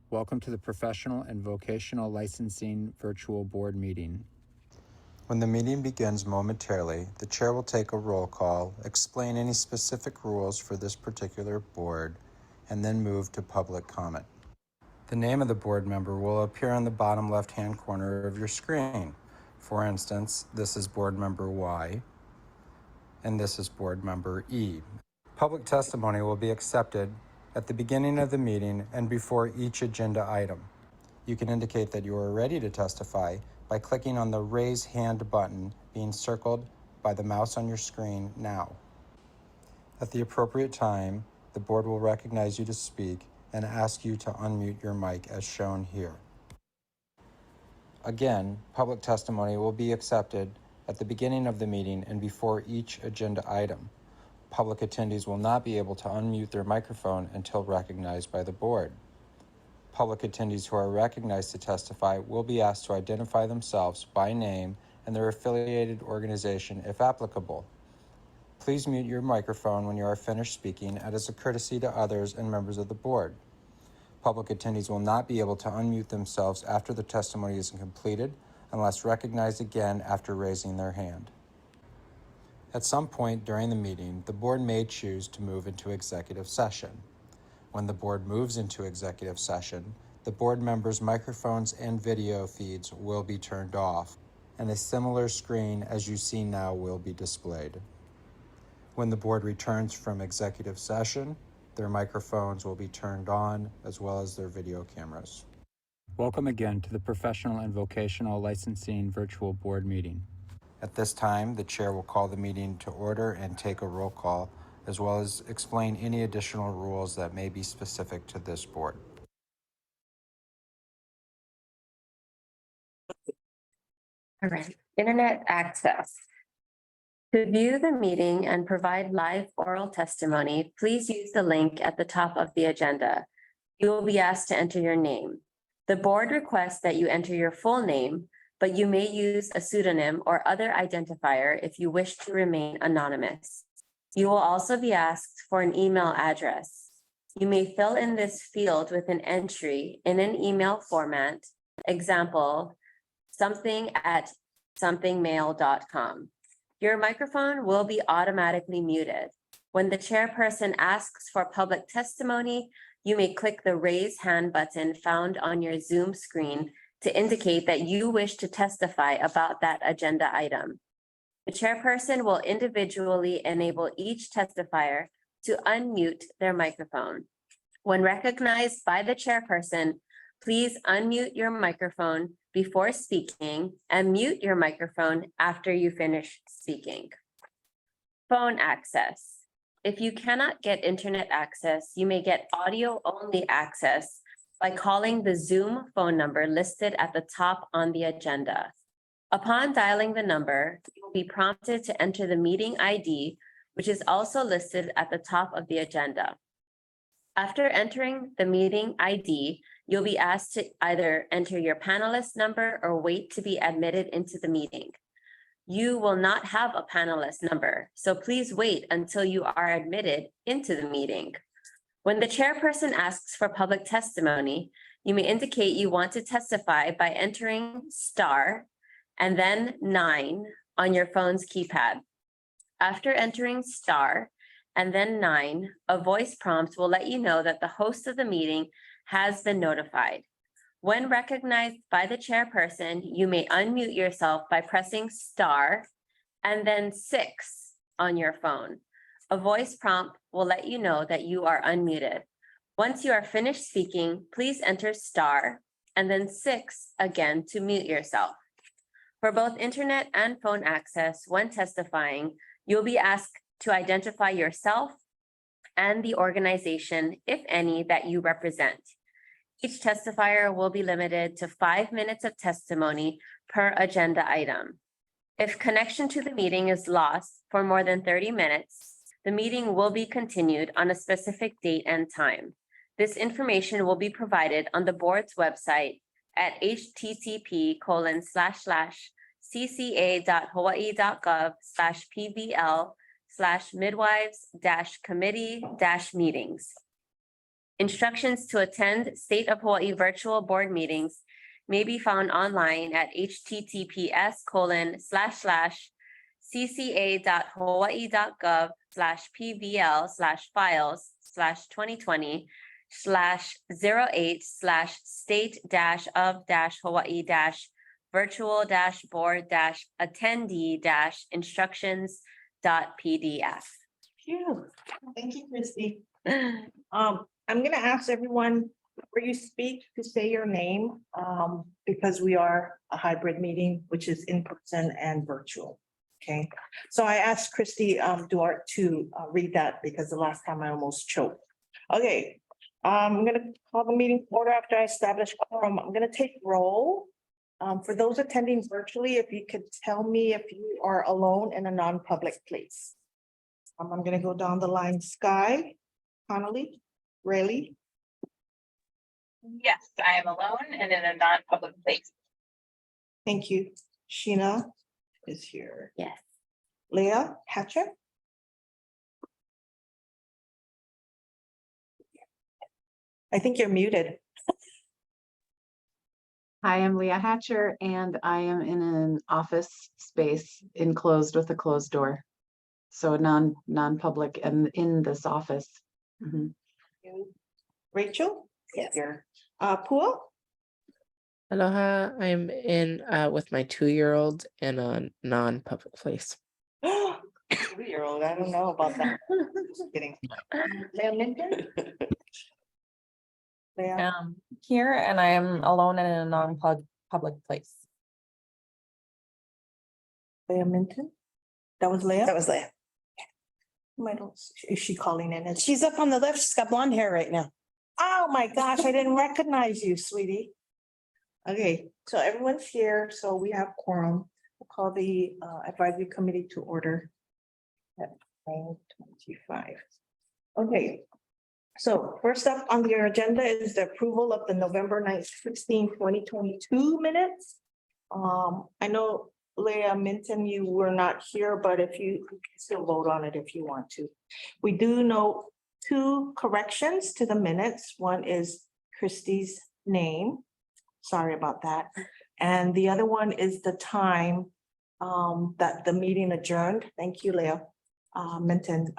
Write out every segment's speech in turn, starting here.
Welcome to the Professional and Vocational Licensing Virtual Board Meeting. When the meeting begins momentarily, the chair will take a roll call, explain any specific rules for this particular board, and then move to public comment. The name of the board member will appear on the bottom left-hand corner of your screen. For instance, this is board member Y, and this is board member E. Public testimony will be accepted at the beginning of the meeting and before each agenda item. You can indicate that you are ready to testify by clicking on the Raise Hand button being circled by the mouse on your screen now. At the appropriate time, the board will recognize you to speak and ask you to unmute your mic as shown here. Again, public testimony will be accepted at the beginning of the meeting and before each agenda item. Public attendees will not be able to unmute their microphone until recognized by the board. Public attendees who are recognized to testify will be asked to identify themselves by name and their affiliated organization if applicable. Please mute your microphone when you are finished speaking as a courtesy to others and members of the board. Public attendees will not be able to unmute themselves after the testimony is completed unless recognized again after raising their hand. At some point during the meeting, the board may choose to move into executive session. When the board moves into executive session, the board members' microphones and video feeds will be turned off, and a similar screen as you see now will be displayed. When the board returns from executive session, their microphones will be turned on as well as their video cameras. Welcome again to the Professional and Vocational Licensing Virtual Board Meeting. At this time, the chair will call the meeting to order and take a roll call, as well as explain any additional rules that may be specific to this board. All right, internet access. To view the meeting and provide live oral testimony, please use the link at the top of the agenda. You will be asked to enter your name. The board requests that you enter your full name, but you may use a pseudonym or other identifier if you wish to remain anonymous. You will also be asked for an email address. You may fill in this field with an entry in an email format, example, something@somethingmail.com. Your microphone will be automatically muted. When the chairperson asks for public testimony, you may click the raise hand button found on your Zoom screen to indicate that you wish to testify about that agenda item. The chairperson will individually enable each testifier to unmute their microphone. When recognized by the chairperson, please unmute your microphone before speaking and mute your microphone after you finish speaking. Phone access. If you cannot get internet access, you may get audio-only access by calling the Zoom phone number listed at the top on the agenda. Upon dialing the number, you will be prompted to enter the meeting ID, which is also listed at the top of the agenda. After entering the meeting ID, you'll be asked to either enter your panelist number or wait to be admitted into the meeting. You will not have a panelist number, so please wait until you are admitted into the meeting. When the chairperson asks for public testimony, you may indicate you want to testify by entering star and then 9 on your phone's keypad. After entering star and then 9, a voice prompt will let you know that the host of the meeting has been notified. When recognized by the chairperson, you may unmute yourself by pressing star and then 6 on your phone. A voice prompt will let you know that you are unmuted. Once you are finished speaking, please enter star and then 6 again to mute yourself. For both internet and phone access, when testifying, you'll be asked to identify yourself and the organization, if any, that you represent. Each testifier will be limited to 5 minutes of testimony per agenda item. If connection to the meeting is lost for more than 30 minutes, the meeting will be continued on a specific date and time. This information will be provided on the board's website at http://cca.hawaii.gov/pvl/midwives-committee-meetings. Instructions to attend State of Hawaii virtual board meetings may be found online at https://cca.hawaii.gov/pvl/2020/008/state-of-virtual-board-instructions.pdf. Thank you, Christy. I'm gonna ask everyone where you speak to say your name, because we are a hybrid meeting, which is in person and virtual. Okay, so I asked Christy Duarte to read that because the last time I almost choked. Okay, I'm gonna call the meeting to order after I establish quorum. I'm gonna take roll. For those attending virtually, if you could tell me if you are alone in a non-public place. I'm gonna go down the line. Sky, Connolly, Rayleigh, Yes, I am alone and in a non-public place. thank you. Sheena is here. Yes. Leah Hatcher. I think you're muted. Hi, I'm Leah Hatcher and I am in an office space enclosed with a closed door. So non-public and in this office. Mhm. Rachel? Yes. Here. Pua? Aloha, I'm in with my 2-year-old in a non-public place. 2-year-old, I don't know about that. Just kidding. Leah Minton? Leah, Here and I am alone in a non-public place. Leah Minton? That was Leah? That was Leah. Is she calling in? She's up on the left. She's got blonde hair right now. Oh my gosh, I didn't recognize you, sweetie. Okay, so everyone's here, so we have quorum. We'll call the advisory committee to order at 9:25. Okay, so first up on your agenda is the approval of the November 9th, 2022 minutes. I know Leah Minton, you were not here, but if you can still vote on it if you want to. We do know 2 corrections to the minutes. One is Christie's name. Sorry about that. And the other one is the time that the meeting adjourned. Thank you, Leah Minton.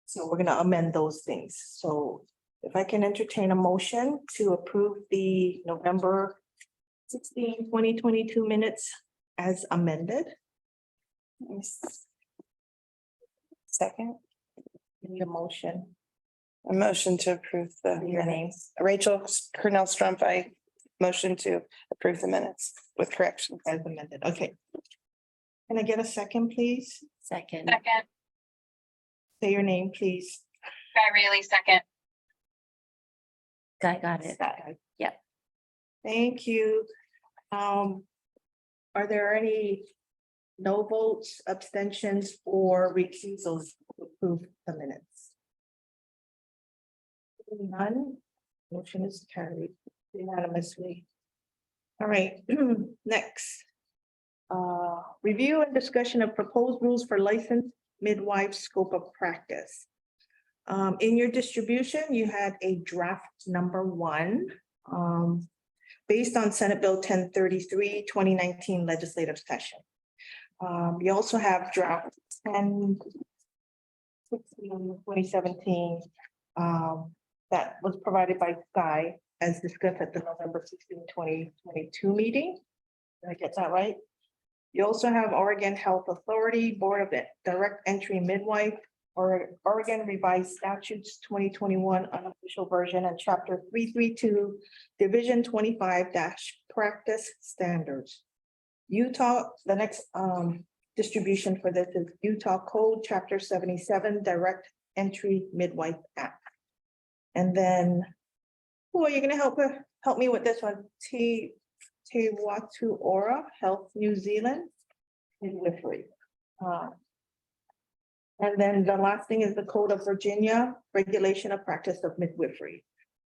So we're gonna amend those things. So if I can entertain a motion to approve the November 16, 2022 minutes as amended. Second, Need a motion. a motion to approve the Your name. Rachel Cornell Strumpf, I motion to approve the minutes with corrections. As amended. Okay. Can I get a second, please? Second. Second, Say your name, please. Sky Rayleigh, second. Guy got it. Yep. Thank you. Are there any no votes, abstentions, or recusals to approve the minutes? None. Motion is carried unanimously. All right, next. Review and discussion of proposed rules for licensed midwife scope of practice. In your distribution, you had a draft number 1. Based on Senate Bill 1033, 2019 legislative session. You also have draft 10, 16, 2017, that was provided by Sky as discussed at the November 16, 2022 meeting. Did I get that right? You also have Oregon Health Authority Board of Direct Entry Midwife, or Oregon Revised Statutes 2021 unofficial version, and Chapter 332, Division 25 Practice Standards. Utah, the next distribution for this is Utah Code Chapter 77 Direct Entry Midwife Act. And then, who are you going to help me with this one? Te Watu Ora Health New Zealand Midwifery. And then the last thing is the Code of Virginia Regulation of Practice of Midwifery.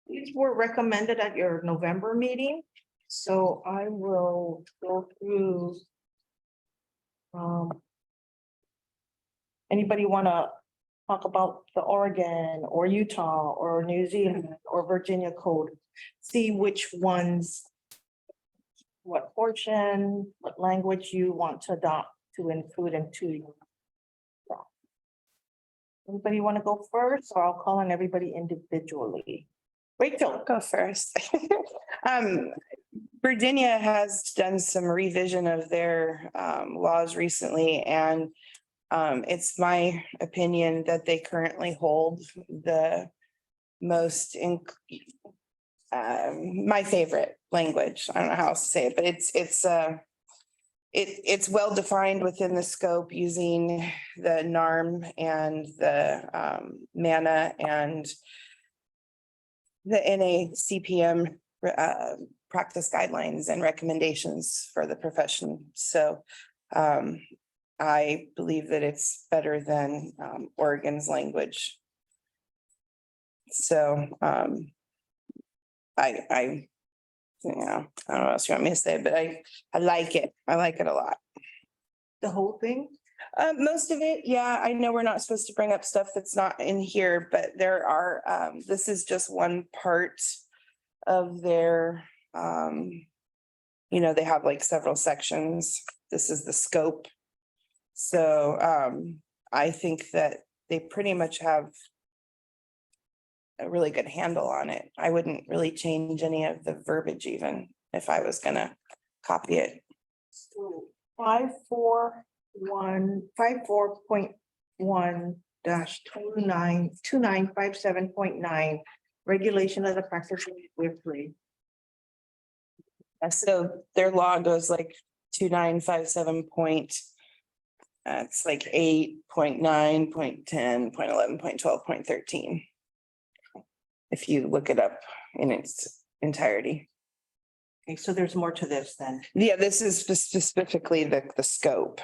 These were recommended at your November meeting, so I will go through. Anybody want to talk about the Oregon or Utah or New Zealand or Virginia code. See which ones, what portion, what language you want to adopt to include into your draft. Anybody want to go first, or I'll call on everybody individually? Rachel, Go first. Virginia has done some revision of their laws recently, and it's my opinion that they currently hold the most my favorite language. I don't know how else to say it, but it's well defined within the scope using the NARM and the MANA and the NACPM practice guidelines and recommendations for the profession. So I believe that it's better than Oregon's language. So I don't know what else you want me to say, but I like it. I like it a lot. the whole thing? Most of it, yeah, I know we're not supposed to bring up stuff that's not in here, but there are, this is just one part of their, they have like several sections. This is the scope. So, I think that they pretty much have a really good handle on it. I wouldn't really change any of the verbiage even if I was gonna copy it. 541-2957.9 regulation of the practice of midwifery. So their law goes like 2957 point. It's like 8.9, 0.10, 0.11, 0.12, 0.13. If you look it up in its entirety. Okay, so there's more to this then. Yeah, this is specifically the scope,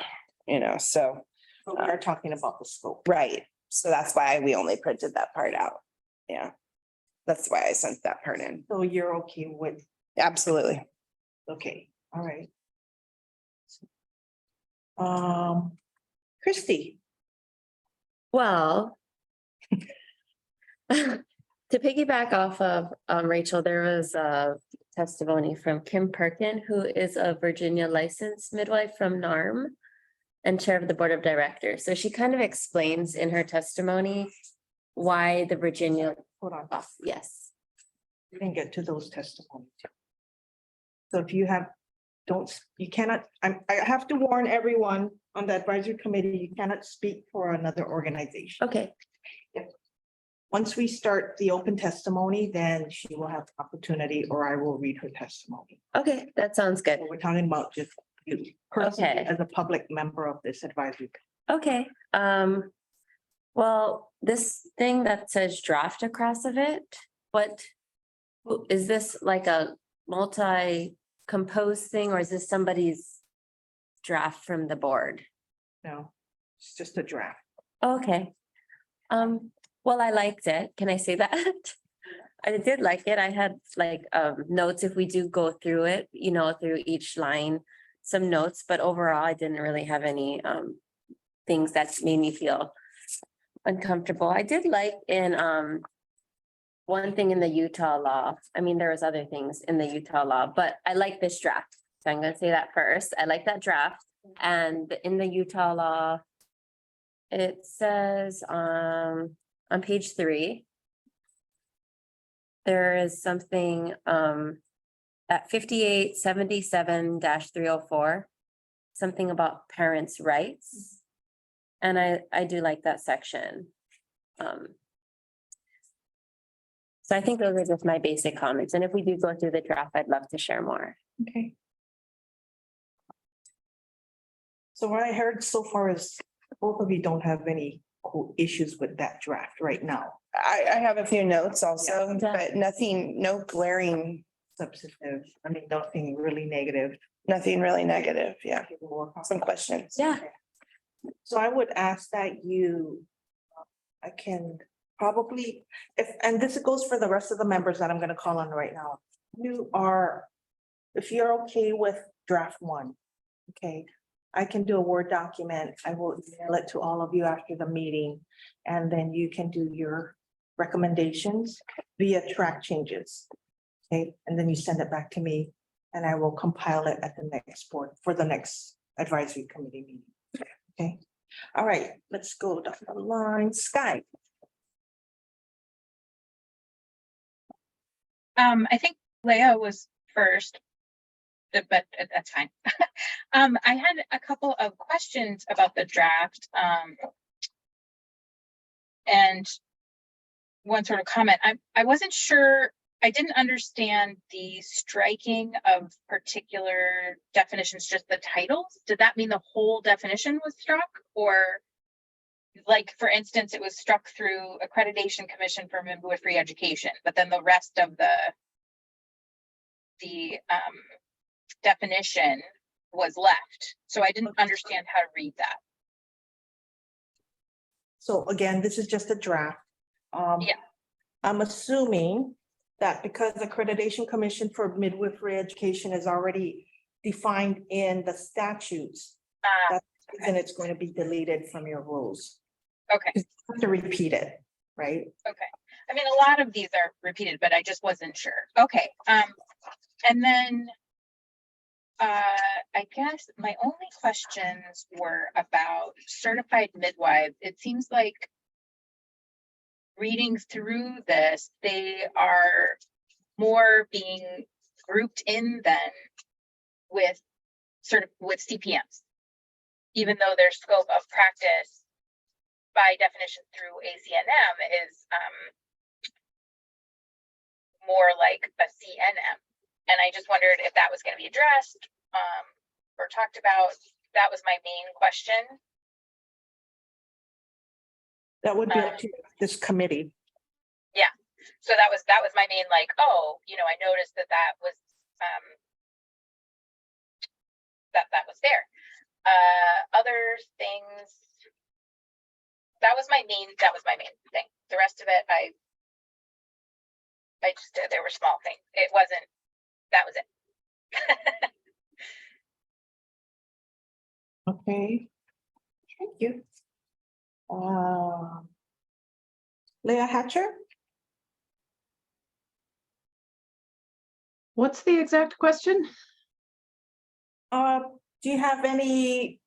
so, We're talking about the scope. right. So that's why we only printed that part out. Yeah. That's why I sent that part in. So you're okay with, Absolutely. okay, all right. Christie, Well, to piggyback off of Rachel, there was a testimony from Kim Perkin, who is a Virginia licensed midwife from NARM and chair of the board of directors. So she kind of explains in her testimony why the Virginia, hold on, yes. we didn't get to those testimonies. So if you have, you cannot, I have to warn everyone on the advisory committee, you cannot speak for another organization. Okay, Once we start the open testimony, then she will have opportunity, or I will read her testimony. okay, that sounds good. We're talking about just you personally Okay. as a public member of this advisory. Okay, well, this thing that says draft across of it, is this like a multi-composed thing, or is this somebody's draft from the board? No, it's just a draft. Okay. Well, I liked it. Can I say that? I did like it. I had like notes if we do go through it, through each line, some notes, but overall, I didn't really have any things that made me feel uncomfortable. I did like in one thing in the Utah law. I mean, there was other things in the Utah law, but I like this draft. So I'm gonna say that first. I like that draft. And in the Utah law, it says on page 3, there is something at 5877-304, something about parents' rights. And I do like that section. So I think those are just my basic comments. And if we do go through the draft, I'd love to share more. Okay. So what I heard so far is both of you don't have any issues with that draft right now. I have a few notes also, Yeah. but no glaring, Substantive, I mean, nothing really negative. nothing really negative. Yeah. People work on. Some questions. Yeah. So I would ask that you, I can probably, and this goes for the rest of the members that I'm gonna call on right now. If you're okay with draft 1, okay, I can do a Word document. I will email it to all of you after the meeting. And then you can do your recommendations via track changes. Okay, and then you send it back to me and I will compile it at the next board for the next advisory committee meeting. Okay, all right, let's go down the line. Sky. I think Leah was first. But that's fine. I had a couple of questions about the draft. And one sort of comment. I wasn't sure, I didn't understand the striking of particular definitions, just the titles. Did that mean the whole definition was struck? Or like, for instance, it was struck through Accreditation Commission for Midwifery Education, but then the rest of the definition was left. So I didn't understand how to read that. So again, this is just a draft. Yeah. I'm assuming that because the Accreditation Commission for Midwifery Education is already defined in the statutes, then it's going to be deleted from your rules. Okay. You have to repeat it, right? Okay. I mean, a lot of these are repeated, but I just wasn't sure. Okay. And then I guess my only questions were about certified midwives. It seems like reading through this, they are more being grouped in than with CPMs, even though their scope of practice by definition through ACNM is more like a CNM. And I just wondered if that was going to be addressed or talked about. That was my main question. That would be up to this committee. Yeah. So that was my main, like, oh, you know, I noticed that was that was there. Other things. That was my main thing. The rest of it, I just, there were small things. It wasn't, that was it. Okay. Thank you. Leah Hatcher? What's the exact question? Do you have any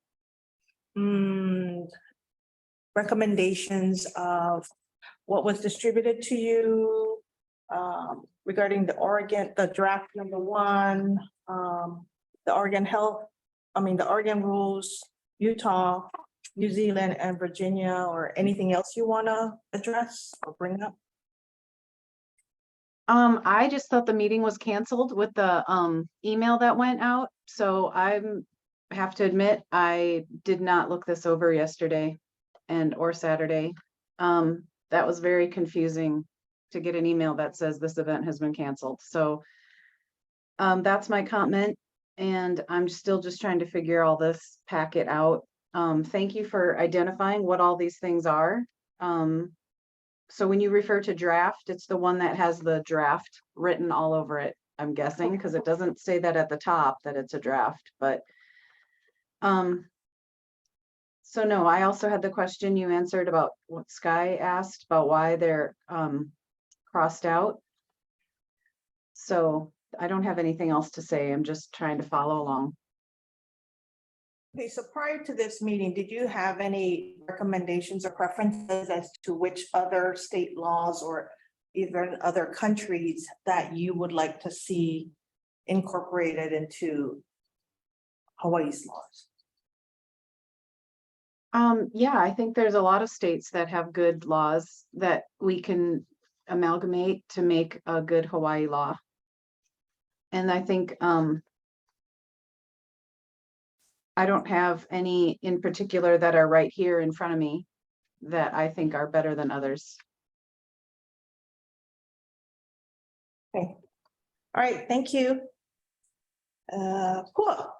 recommendations of what was distributed to you regarding the draft number 1, the Oregon rules, Utah, New Zealand, and Virginia, or anything else you want to address or bring up? I just thought the meeting was canceled with the email that went out, so I have to admit, I did not look this over yesterday or Saturday. That was very confusing to get an email that says this event has been canceled. So that's my comment, and I'm still just trying to figure all this packet out. Thank you for identifying what all these things are. So when you refer to draft, it's the one that has the draft written all over it, I'm guessing, because it doesn't say that at the top that it's a draft, but so no, I also had the question you answered about what Sky asked about why they're crossed out. So I don't have anything else to say. I'm just trying to follow along. Okay, so prior to this meeting, did you have any recommendations or preferences as to which other state laws or even other countries that you would like to see incorporated into Hawaii's laws? Yeah, I think there's a lot of states that have good laws that we can amalgamate to make a good Hawaii law. And I think I don't have any in particular that are right here in front of me that I think are better than others. Okay. All right, thank you. Cool.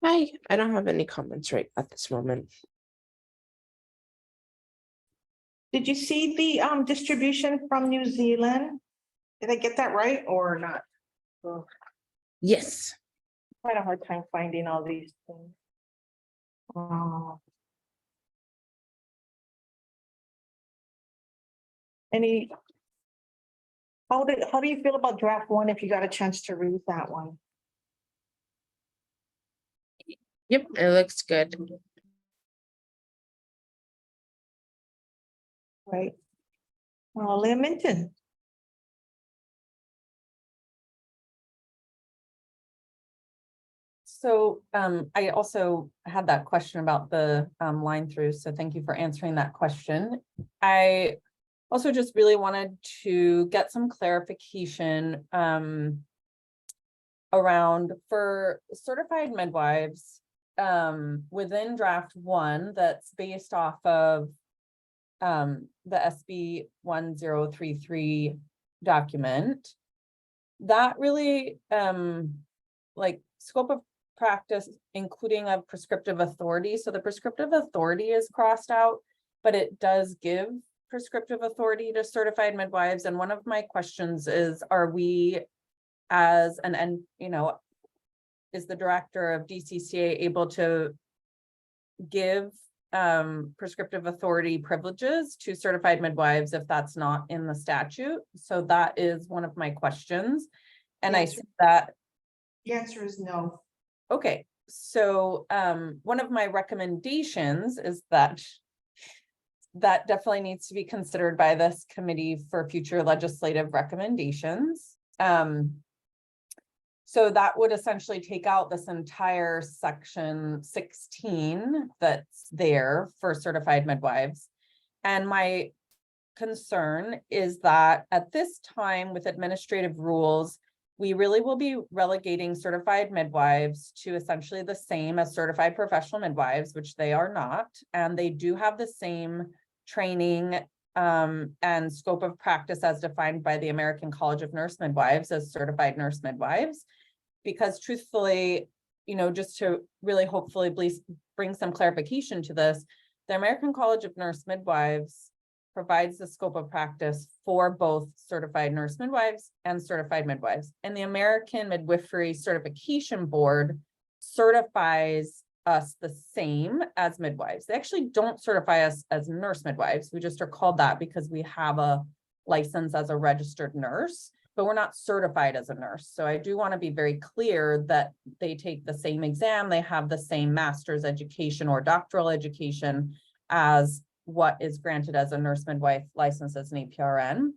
I don't have any comments right at this moment. Did you see the distribution from New Zealand? Did I get that right or not? Oh, Yes. Quite a hard time finding all these things. Any? How do you feel about draft one if you got a chance to read that one? Yep, it looks good. Right. Leah Minton. So I also had that question about the line through, so thank you for answering that question. I also just really wanted to get some clarification around for certified midwives within draft one that's based off of the SB 1033 document. That really like scope of practice, including a prescriptive authority. So the prescriptive authority is crossed out, but it does give prescriptive authority to certified midwives. And one of my questions is, are we as an, is the director of DCCA able to give prescriptive authority privileges to certified midwives if that's not in the statute? So that is one of my questions. And I Yes. see that. The answer is no. Okay, so one of my recommendations is that definitely needs to be considered by this committee for future legislative recommendations. So that would essentially take out this entire section 16 that's there for certified midwives. And my concern is that at this time with administrative rules, we really will be relegating certified midwives to essentially the same as certified professional midwives, which they are not. And they do have the same training and scope of practice as defined by the American College of Nurse Midwives as certified nurse midwives. Because truthfully, just to really hopefully bring some clarification to this, the American College of Nurse Midwives provides the scope of practice for both certified nurse midwives and certified midwives. And the American Midwifery Certification Board certifies us the same as midwives. They actually don't certify us as nurse midwives. We just are called that because we have a license as a registered nurse, but we're not certified as a nurse. So I do want to be very clear that they take the same exam, they have the same master's education or doctoral education as what is granted as a nurse midwife license as an APRN.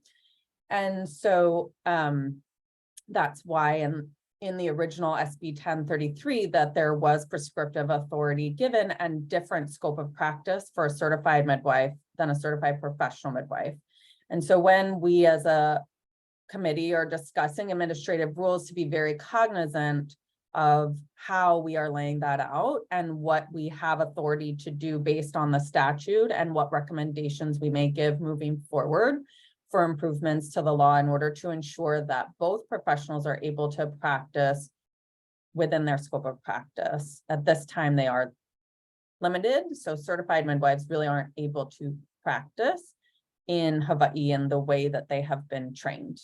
And so that's why in the original SB 1033 that there was prescriptive authority given and different scope of practice for a certified midwife than a certified professional midwife. And so when we as a committee are discussing administrative rules, to be very cognizant of how we are laying that out and what we have authority to do based on the statute and what recommendations we may give moving forward for improvements to the law in order to ensure that both professionals are able to practice within their scope of practice. At this time, they are limited, so certified midwives really aren't able to practice in Hawaii in the way that they have been trained.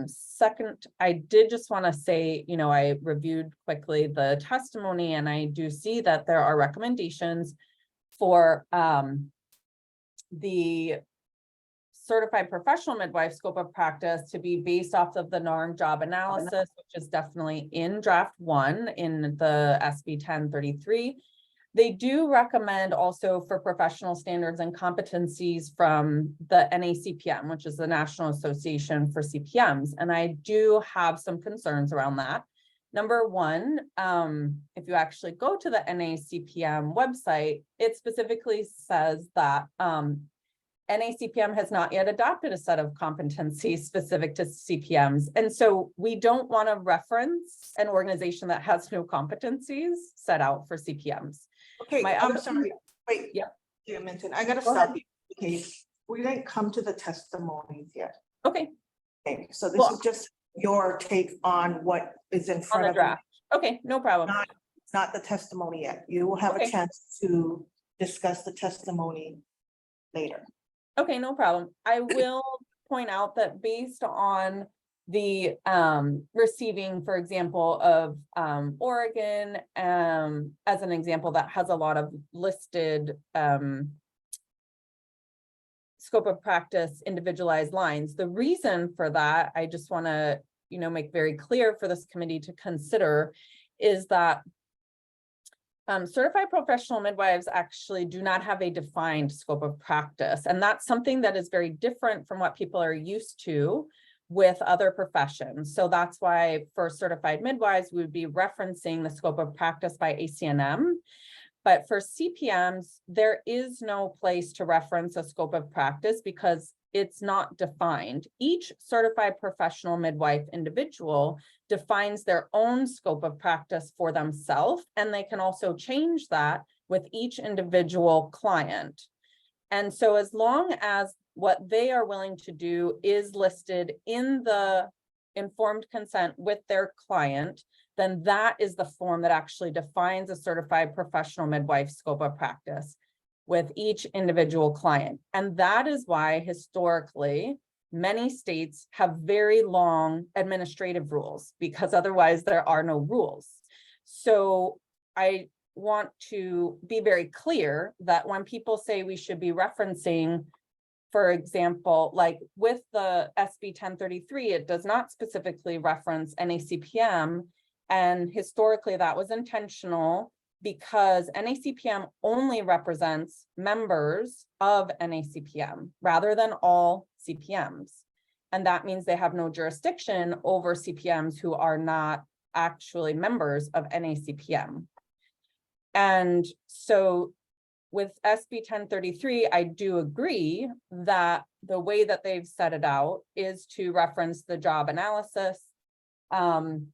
Second, I did just want to say, I reviewed quickly the testimony and I do see that there are recommendations for the certified professional midwife scope of practice to be based off of the norm job analysis, which is definitely in draft one in the SB 1033. They do recommend also for professional standards and competencies from the NACPM, which is the National Association for CPMs. And I do have some concerns around that. Number one, if you actually go to the NACPM website, it specifically says that NACPM has not yet adopted a set of competencies specific to CPMs. And so we don't want to reference an organization that has no competencies set out for CPMs. Okay, I'm sorry, wait. Yeah. You mentioned, I gotta Go stop ahead. you. Okay, we didn't come to the testimonies yet. Okay, Okay, so this Well- is just your take on what is in on front the of you. draft. Okay, no problem. It's not the testimony yet. You will have a Okay. chance to discuss the testimony later. Okay, no problem. I will point out that based on the receiving, for example, of Oregon as an example that has a lot of listed scope of practice individualized lines. The reason for that, I just want to, make very clear for this committee to consider, is that certified professional midwives actually do not have a defined scope of practice. And that's something that is very different from what people are used to with other professions. So that's why for certified midwives, we would be referencing the scope of practice by ACNM. But for CPMs, there is no place to reference a scope of practice because it's not defined. Each certified professional midwife individual defines their own scope of practice for themselves, and they can also change that with each individual client. And so as long as what they are willing to do is listed in the informed consent with their client, then that is the form that actually defines a certified professional midwife scope of practice with each individual client. And that is why historically, many states have very long administrative rules, because otherwise there are no rules. So I want to be very clear that when people say we should be referencing, for example, like with the SB 1033, it does not specifically reference NACPM. And historically that was intentional because NACPM only represents members of NACPM rather than all CPMs. And that means they have no jurisdiction over CPMs who are not actually members of NACPM. And so with SB 1033, I do agree that the way that they've set it out is to reference the job analysis, and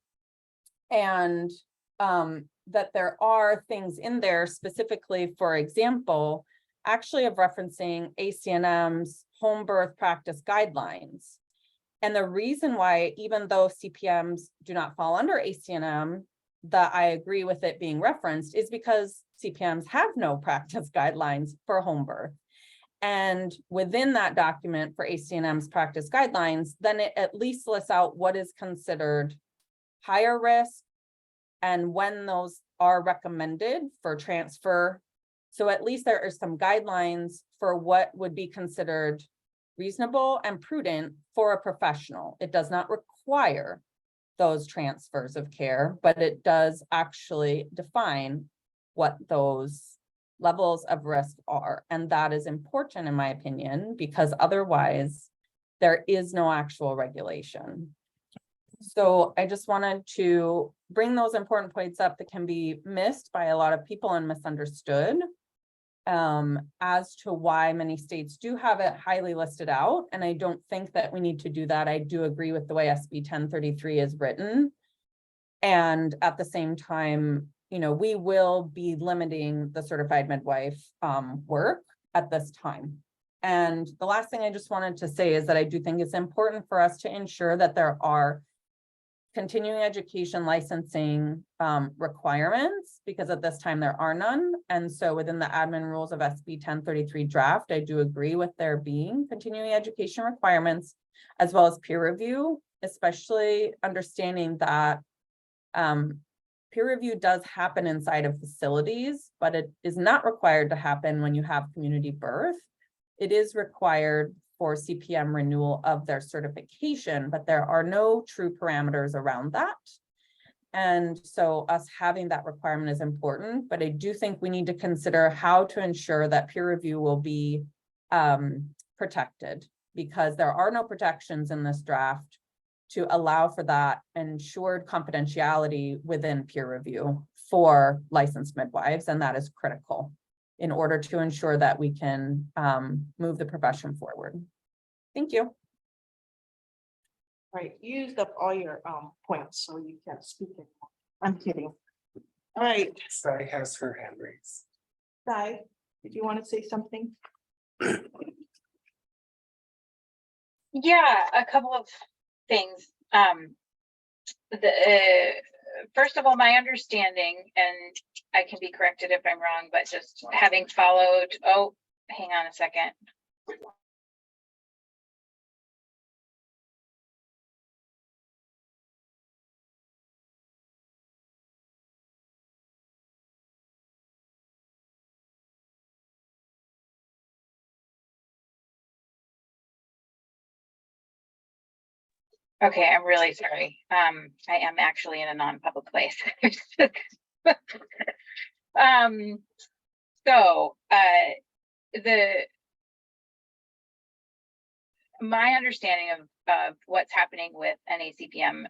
that there are things in there specifically, for example, actually of referencing ACNM's home birth practice guidelines. And the reason why, even though CPMs do not fall under ACNM, that I agree with it being referenced is because CPMs have no practice guidelines for home birth. And within that document for ACNM's practice guidelines, then it at least lists out what is considered higher risk and when those are recommended for transfer. So at least there are some guidelines for what would be considered reasonable and prudent for a professional. It does not require those transfers of care, but it does actually define what those levels of risk are. And that is important in my opinion, because otherwise there is no actual regulation. So I just wanted to bring those important points up that can be missed by a lot of people and misunderstood as to why many states do have it highly listed out. And I don't think that we need to do that. I do agree with the way SB 1033 is written. And at the same time, we will be limiting the certified midwife work at this time. And the last thing I just wanted to say is that I do think it's important for us to ensure that there are continuing education licensing requirements, because at this time there are none. And so within the admin rules of SB 1033 draft, I do agree with there being continuing education requirements, as well as peer review, especially understanding that peer review does happen inside of facilities, but it is not required to happen when you have community birth. It is required for CPM renewal of their certification, but there are no true parameters around that. And so us having that requirement is important, but I do think we need to consider how to ensure that peer review will be protected, because there are no protections in this draft to allow for that ensured confidentiality within peer review for licensed midwives, and that is critical in order to ensure that we can move the profession forward. Thank you. Right, you used up all your points, so you can't speak anymore. I'm kidding. All right, Sky has her hand raised. Di, did you want to say something? Yeah, a couple of things. First of all, my understanding, and I can be corrected if I'm wrong, but just having followed, oh, hang on a second. Okay, I'm really sorry. I am actually in a non-public place. So, my understanding of what's happening with NACPM,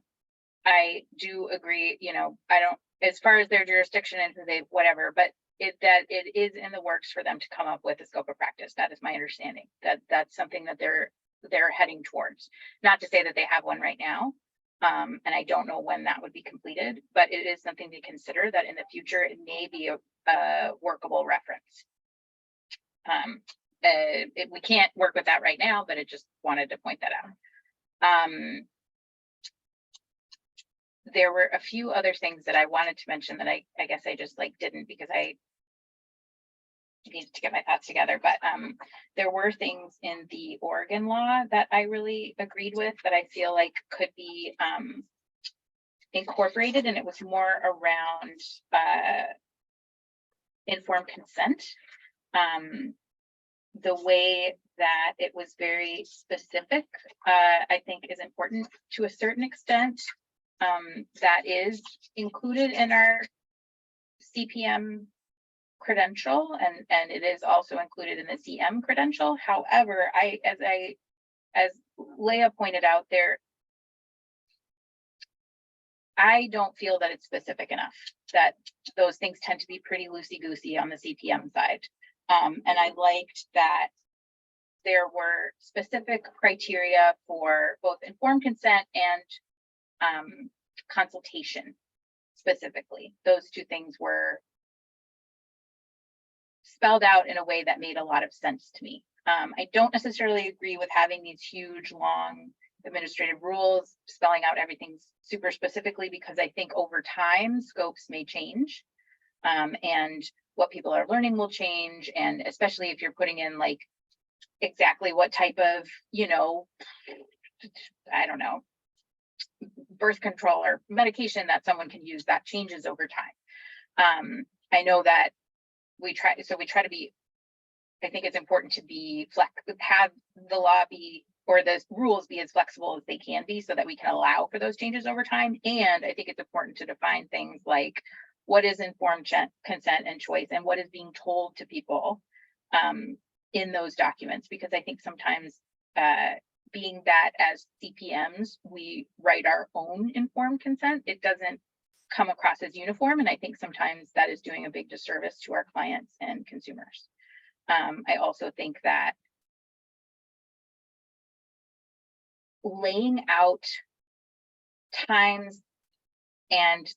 I do agree, you know, I don't, as far as their jurisdiction and who they, whatever, but that it is in the works for them to come up with a scope of practice. That is my understanding, that that's something that they're heading towards. Not to say that they have one right now. And I don't know when that would be completed, but it is something to consider, that in the future, it may be a workable reference. We can't work with that right now, but I just wanted to point that out. There were a few other things that I wanted to mention that I guess I just like didn't, because I needed to get my thoughts together. But there were things in the Oregon law that I really agreed with, that I feel like could be incorporated, and it was more around informed consent. The way that it was very specific, I think is important to a certain extent. That is included in our CPM credential, and it is also included in the CM credential. However, as Leah pointed out there, I don't feel that it's specific enough, that those things tend to be pretty loosey-goosey on the CPM side. And I liked that there were specific criteria for both informed consent and consultation specifically. Those two things were spelled out in a way that made a lot of sense to me. I don't necessarily agree with having these huge, long administrative rules spelling out everything super specifically, because I think over time scopes may change, and what people are learning will change. And especially if you're putting in like exactly what type of, you know, I don't know, birth control or medication that someone can use, that changes over time. I know that we try to be, I think it's important to be have the law be, or the rules be, as flexible as they can be, so that we can allow for those changes over time. And I think it's important to define things like what is informed consent and choice, and what is being told to people in those documents, because I think sometimes being that as CPMs, we write our own informed consent, it doesn't come across as uniform. And I think sometimes that is doing a big disservice to our clients and consumers. I also think that laying out times and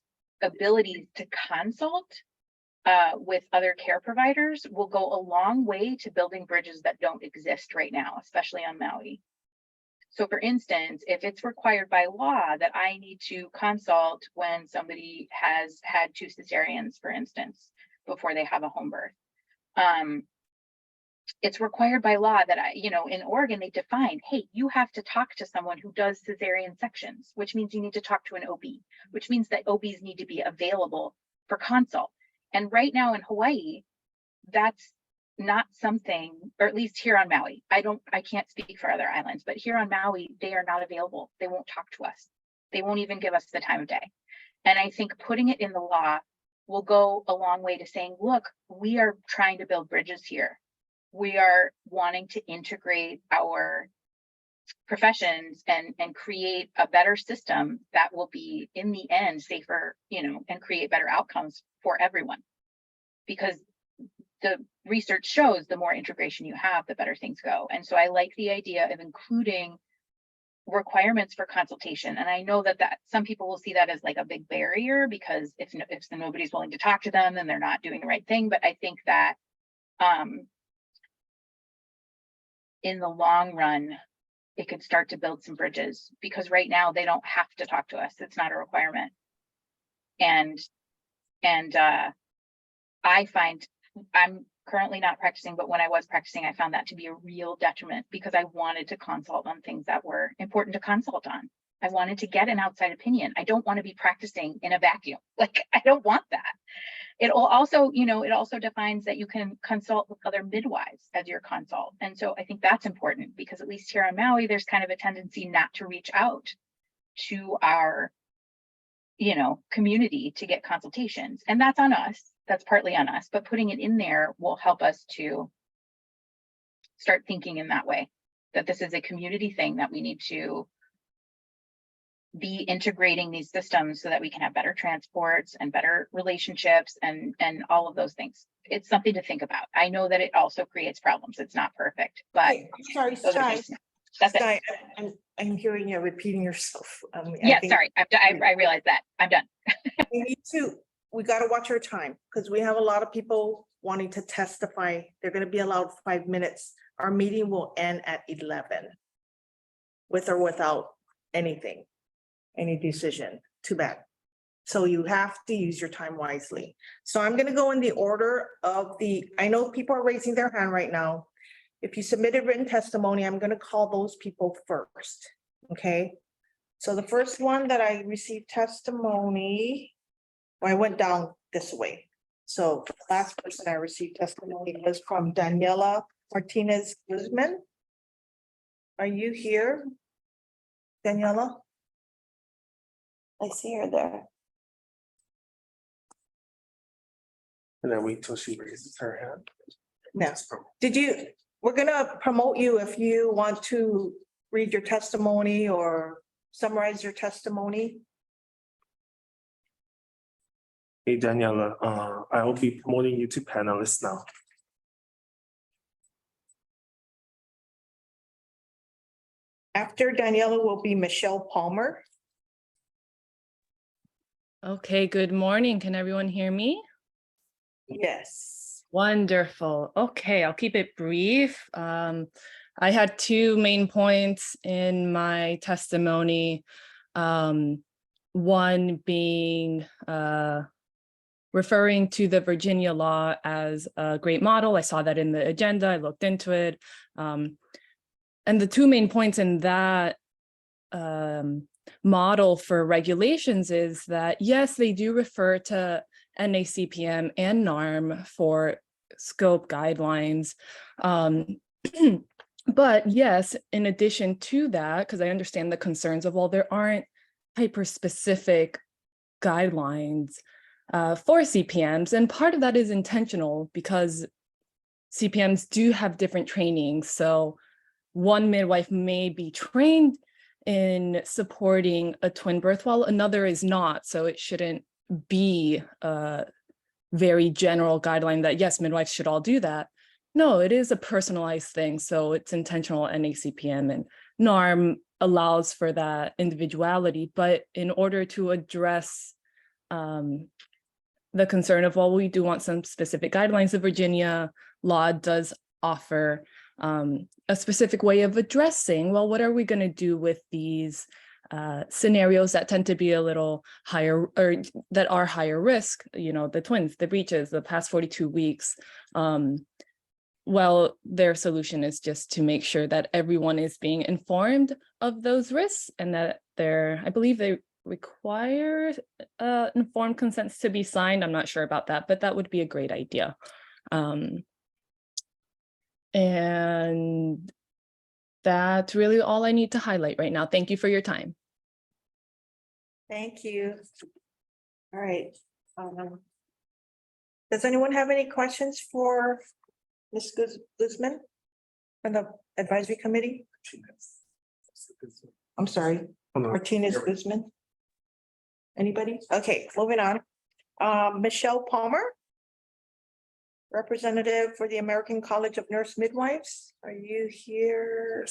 abilities to consult with other care providers will go a long way to building bridges that don't exist right now, especially on Maui. So for instance, if it's required by law that I need to consult when somebody has had 2 cesareans, for instance, before they have a home birth, it's required by law that in Oregon, they define, hey, you have to talk to someone who does cesarean sections, which means you need to talk to an OB, which means that OBs need to be available for consult. And right now in Hawaii, that's not something, or at least here on Maui, I can't speak for other islands, but here on Maui, they are not available. They won't talk to us. They won't even give us the time of day. And I think putting it in the law will go a long way to saying, look, we are trying to build bridges here. We are wanting to integrate our professions and create a better system that will be, in the end, safer, and create better outcomes for everyone. Because the research shows the more integration you have, the better things go. And so I like the idea of including requirements for consultation. And I know that some people will see that as like a big barrier, because if nobody's willing to talk to them, then they're not doing the right thing. But I think that in the long run, it could start to build some bridges, because right now they don't have to talk to us. It's not a requirement. And I find, I'm currently not practicing, but when I was practicing, I found that to be a real detriment, because I wanted to consult on things that were important to consult on. I wanted to get an outside opinion. I don't want to be practicing in a vacuum. Like, I don't want that. It also defines that you can consult with other midwives as your consult. And so I think that's important, because at least here on Maui, there's kind of a tendency not to reach out to our, community to get consultations. And that's on us. That's partly on us, but putting it in there will help us to start thinking in that way, that this is a community thing, that we need to be integrating these systems so that we can have better transports and better relationships and all of those things. It's something to think about. I know that it also creates problems. It's not perfect, but Hey, sorry, those are Sky. just- that's it. Sky, I'm hearing you repeating yourself. I Yeah, think sorry. I realize that. I'm done. we gotta watch our time, because we have a lot of people wanting to testify. They're gonna be allowed 5 minutes. Our meeting will end at 11. With or without anything, any decision. Too bad. So you have to use your time wisely. So I'm gonna go in the order of I know people are raising their hand right now. If you submitted written testimony, I'm gonna call those people first, okay? So the first one that I received testimony, I went down this way. So the last person I received testimony was from Daniela Martinez Guzman. Are you here, Daniela? I see her there. And then wait till she raises her hand. No. We're gonna promote you if you want to read your testimony or summarize your testimony. Hey, Daniela, I will be promoting you to panelist now. After Daniela will be Michelle Palmer. Okay, good morning. Can everyone hear me? Yes. Wonderful. Okay, I'll keep it brief. I had two main points in my testimony. One being referring to the Virginia law as a great model. I saw that in the agenda. I looked into it. And the two main points in that model for regulations is that, yes, they do refer to NACPM and NARM for scope guidelines. But yes, in addition to that, because I understand the concerns of, well, there aren't hyper-specific guidelines for CPMs. And part of that is intentional because CPMs do have different trainings. So one midwife may be trained in supporting a twin birth while another is not. So it shouldn't be a very general guideline that, yes, midwives should all do that. No, it is a personalized thing. So it's intentional. NACPM and NARM allows for that individuality. But in order to address the concern of, well, we do want some specific guidelines, the Virginia law does offer a specific way of addressing, well, what are we going to do with these scenarios that tend to be a little higher or that are higher risk, the twins, the breaches, the past 42 weeks. Well, their solution is just to make sure that everyone is being informed of those risks and that I believe they require informed consents to be signed. I'm not sure about that, but that would be a great idea. And that's really all I need to highlight right now. Thank you for your time. Thank you. All right. Does anyone have any questions for Ms. Guzman from the advisory committee? I'm sorry, Martinez Guzman. Anybody? Okay, moving on. Michelle Palmer, representative for the American College of Nurse Midwives. Are you here?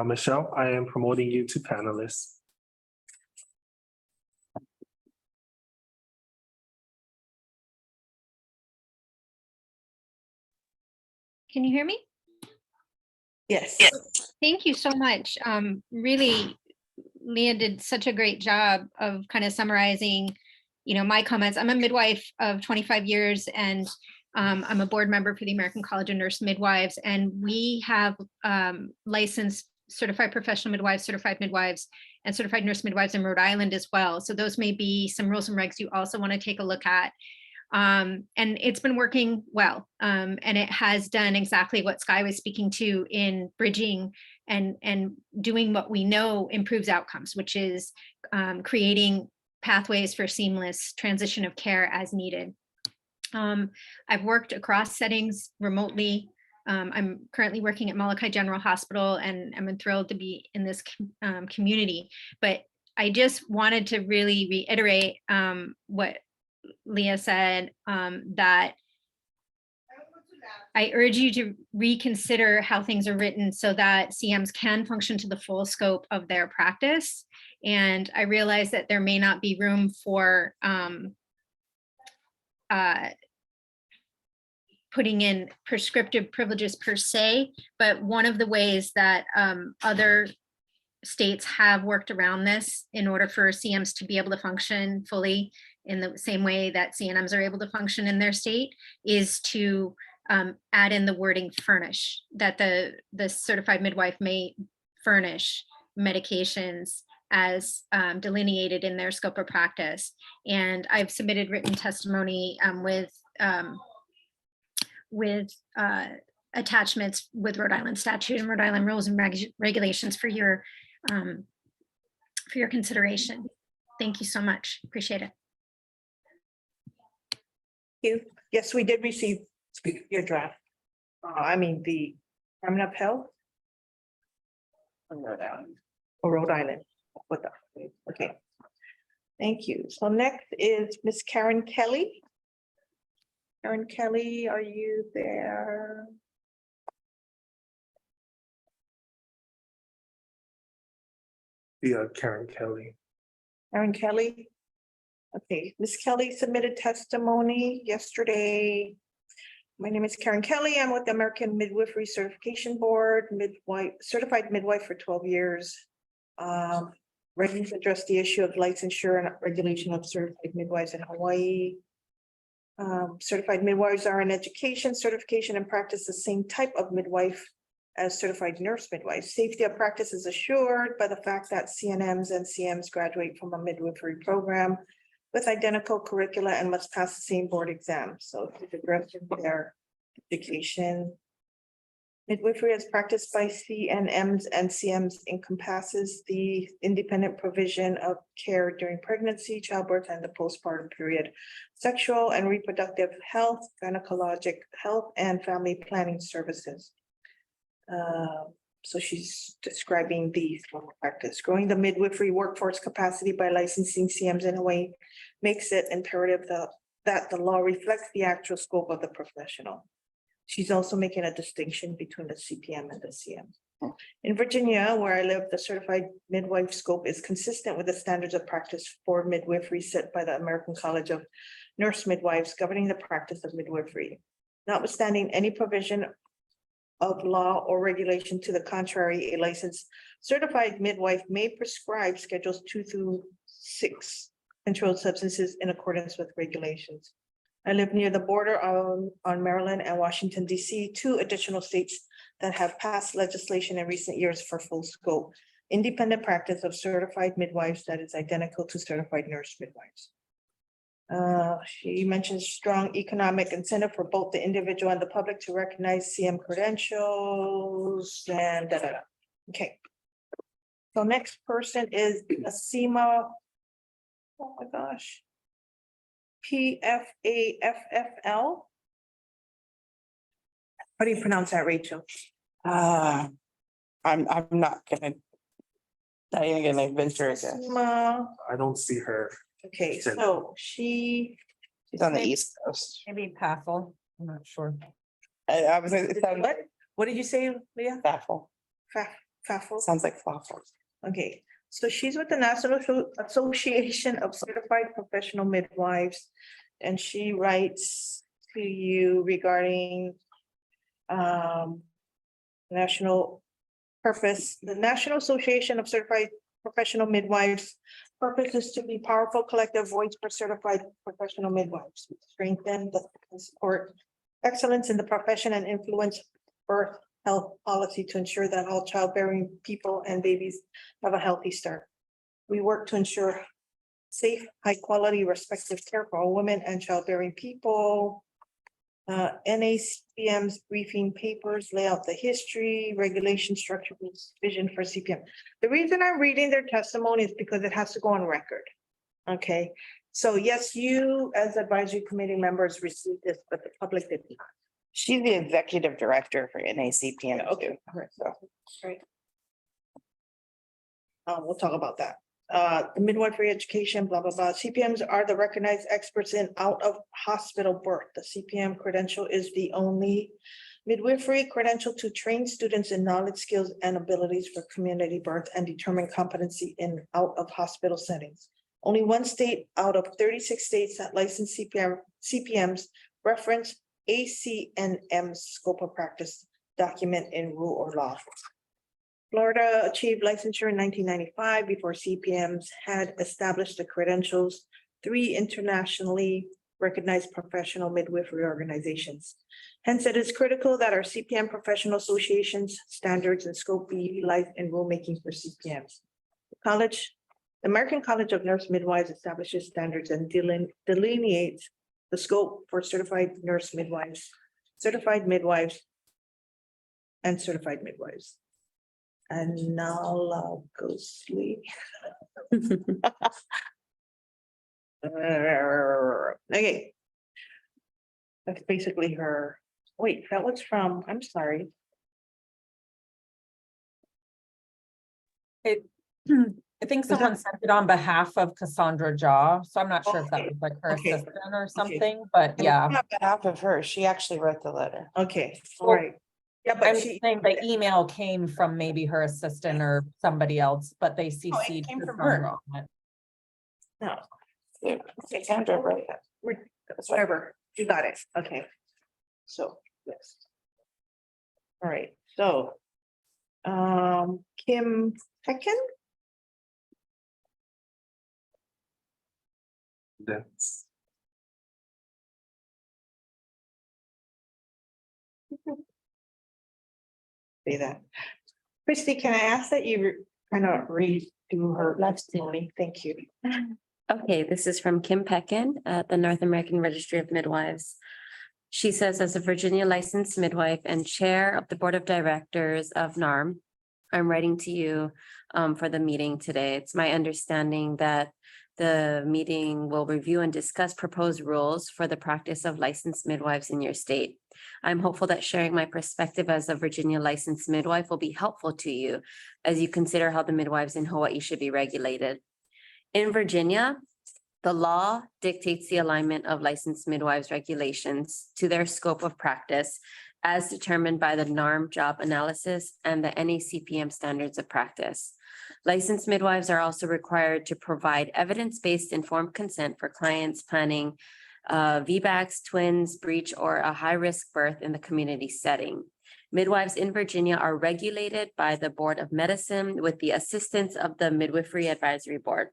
Michelle, I am promoting you to panelist. Can you hear me? Yes. Thank you so much. Really, Leah did such a great job of kind of summarizing, my comments. I'm a midwife of 25 years and I'm a board member for the American College of Nurse Midwives, and we have licensed certified professional midwives, certified midwives, and certified nurse midwives in Rhode Island as well. So those may be some rules and regs you also want to take a look at. And it's been working well. And it has done exactly what Sky was speaking to in bridging and doing what we know improves outcomes, which is creating pathways for seamless transition of care as needed. I've worked across settings remotely. I'm currently working at Molokai General Hospital, and I'm thrilled to be in this community. But I just wanted to really reiterate what Leah said, that I urge you to reconsider how things are written so that CMs can function to the full scope of their practice. And I realize that there may not be room for putting in prescriptive privileges per se, but one of the ways that other states have worked around this in order for CMs to be able to function fully in the same way that CNMs are able to function in their state is to add in the wording furnish, that the certified midwife may furnish medications as delineated in their scope of practice. And I've submitted written testimony with attachments with Rhode Island statute and Rhode Island rules and regulations for your consideration. Thank you so much. Appreciate it. You. Yes, we did receive your draft. The Department of Health. Or Rhode Island. Okay. Thank you. So next is Miss Karen Kelly. Karen Kelly, are you there? Yeah, Karen Kelly. Karen Kelly. Okay, Miss Kelly submitted testimony yesterday. My name is Karen Kelly. I'm with the American Midwifery Certification Board, certified midwife for 12 years. Ready to address the issue of licensure and regulation of certified midwives in Hawaii. Certified midwives are in education, certification, and practice the same type of midwife as certified nurse midwives. Safety of practice is assured by the fact that CNMs and CMs graduate from a midwifery program with identical curricula and must pass the same board exam. So it's addressing their education. Midwifery as practiced by CNMs and CMs encompasses the independent provision of care during pregnancy, childbirth, and the postpartum period, sexual and reproductive health, gynecologic health, and family planning services. So she's describing the practice. Growing the midwifery workforce capacity by licensing CMs in a way makes it imperative that the law reflects the actual scope of the professional. She's also making a distinction between the CPM and the CM. In Virginia, where I live, the certified midwife scope is consistent with the standards of practice for midwifery set by the American College of Nurse Midwives governing the practice of midwifery. Notwithstanding any provision of law or regulation to the contrary, a licensed certified midwife may prescribe schedules 2 through 6 controlled substances in accordance with regulations. I live near the border on Maryland and Washington, DC, 2 additional states that have passed legislation in recent years for full scope independent practice of certified midwives that is identical to certified nurse midwives. She mentions strong economic incentive for both the individual and the public to recognize CM credentials and Okay. So next person is Asima. Oh my gosh. PFAFFL. How do you pronounce that, Rachel? I'm not even gonna venture a guess. Asima. I don't see her. Okay, so She's on the East Coast. Maybe Pathel, I'm not sure. I was, it sounds What did you say, Leah? baffle. Faffle? Sounds like waffle. Okay, so she's with the National Association of Certified Professional Midwives. And she writes to you regarding national purpose. The National Association of Certified Professional Midwives purpose is to be powerful collective voice for certified professional midwives, strengthen and support excellence in the profession and influence birth health policy to ensure that all childbearing people and babies have a healthy start. We work to ensure safe, high quality, respective care for all women and childbearing people. NACPM's briefing papers lay out the history, regulation, structure, vision for CPM. The reason I'm reading their testimony is because it has to go on record. Okay, so yes, you as advisory committee members received this, but the public did not. She's the executive director for NACPM. Okay, all right, so, right. We'll talk about that. The midwifery education, blah, blah, blah. CPMs are the recognized experts in out of hospital birth. The CPM credential is the only midwifery credential to train students in knowledge, skills, and abilities for community birth and determine competency in out of hospital settings. Only one state out of 36 states that license CPMs reference ACNM's scope of practice document in rule or law. Florida achieved licensure in 1995 before CPMs had established the credentials. 3 internationally recognized professional midwifery organizations. Hence, it is critical that our CPM professional associations, standards, and scope be utilized in rulemaking for CPMs. The American College of Nurse Midwives establishes standards and delineates the scope for certified nurse midwives, certified midwives, and certified midwives. And now I'll go sleep. Okay. That's basically her. Wait, that was from, I'm sorry. I think someone sent it on behalf of Cassandra Jaw, so I'm not sure if that was like her Okay. assistant or something, but yeah. On behalf of her, she actually wrote the letter. Okay, all Well, right. Yeah, I'm but she, saying the email came from maybe her assistant or somebody else, but they No, it CC'd came from Cassandra her. on it. no, Yeah, Cassandra wrote that. whatever, you got it, okay. So, yes. All right, so. Kim Pekin, That's say that. Christy, can I ask that you kind of read through her testimony? Thank you. Okay, this is from Kim Pekin at the North American Registry of Midwives. She says, as a Virginia licensed midwife and chair of the Board of Directors of NARM, I'm writing to you for the meeting today. It's my understanding that the meeting will review and discuss proposed rules for the practice of licensed midwives in your state. I'm hopeful that sharing my perspective as a Virginia licensed midwife will be helpful to you as you consider how the midwives in Hawaii should be regulated. In Virginia, the law dictates the alignment of licensed midwives regulations to their scope of practice as determined by the NARM job analysis and the NACPM standards of practice. Licensed midwives are also required to provide evidence-based informed consent for clients planning VBACs, twins, breech, or a high-risk birth in the community setting. Midwives in Virginia are regulated by the Board of Medicine with the assistance of the Midwifery Advisory Board.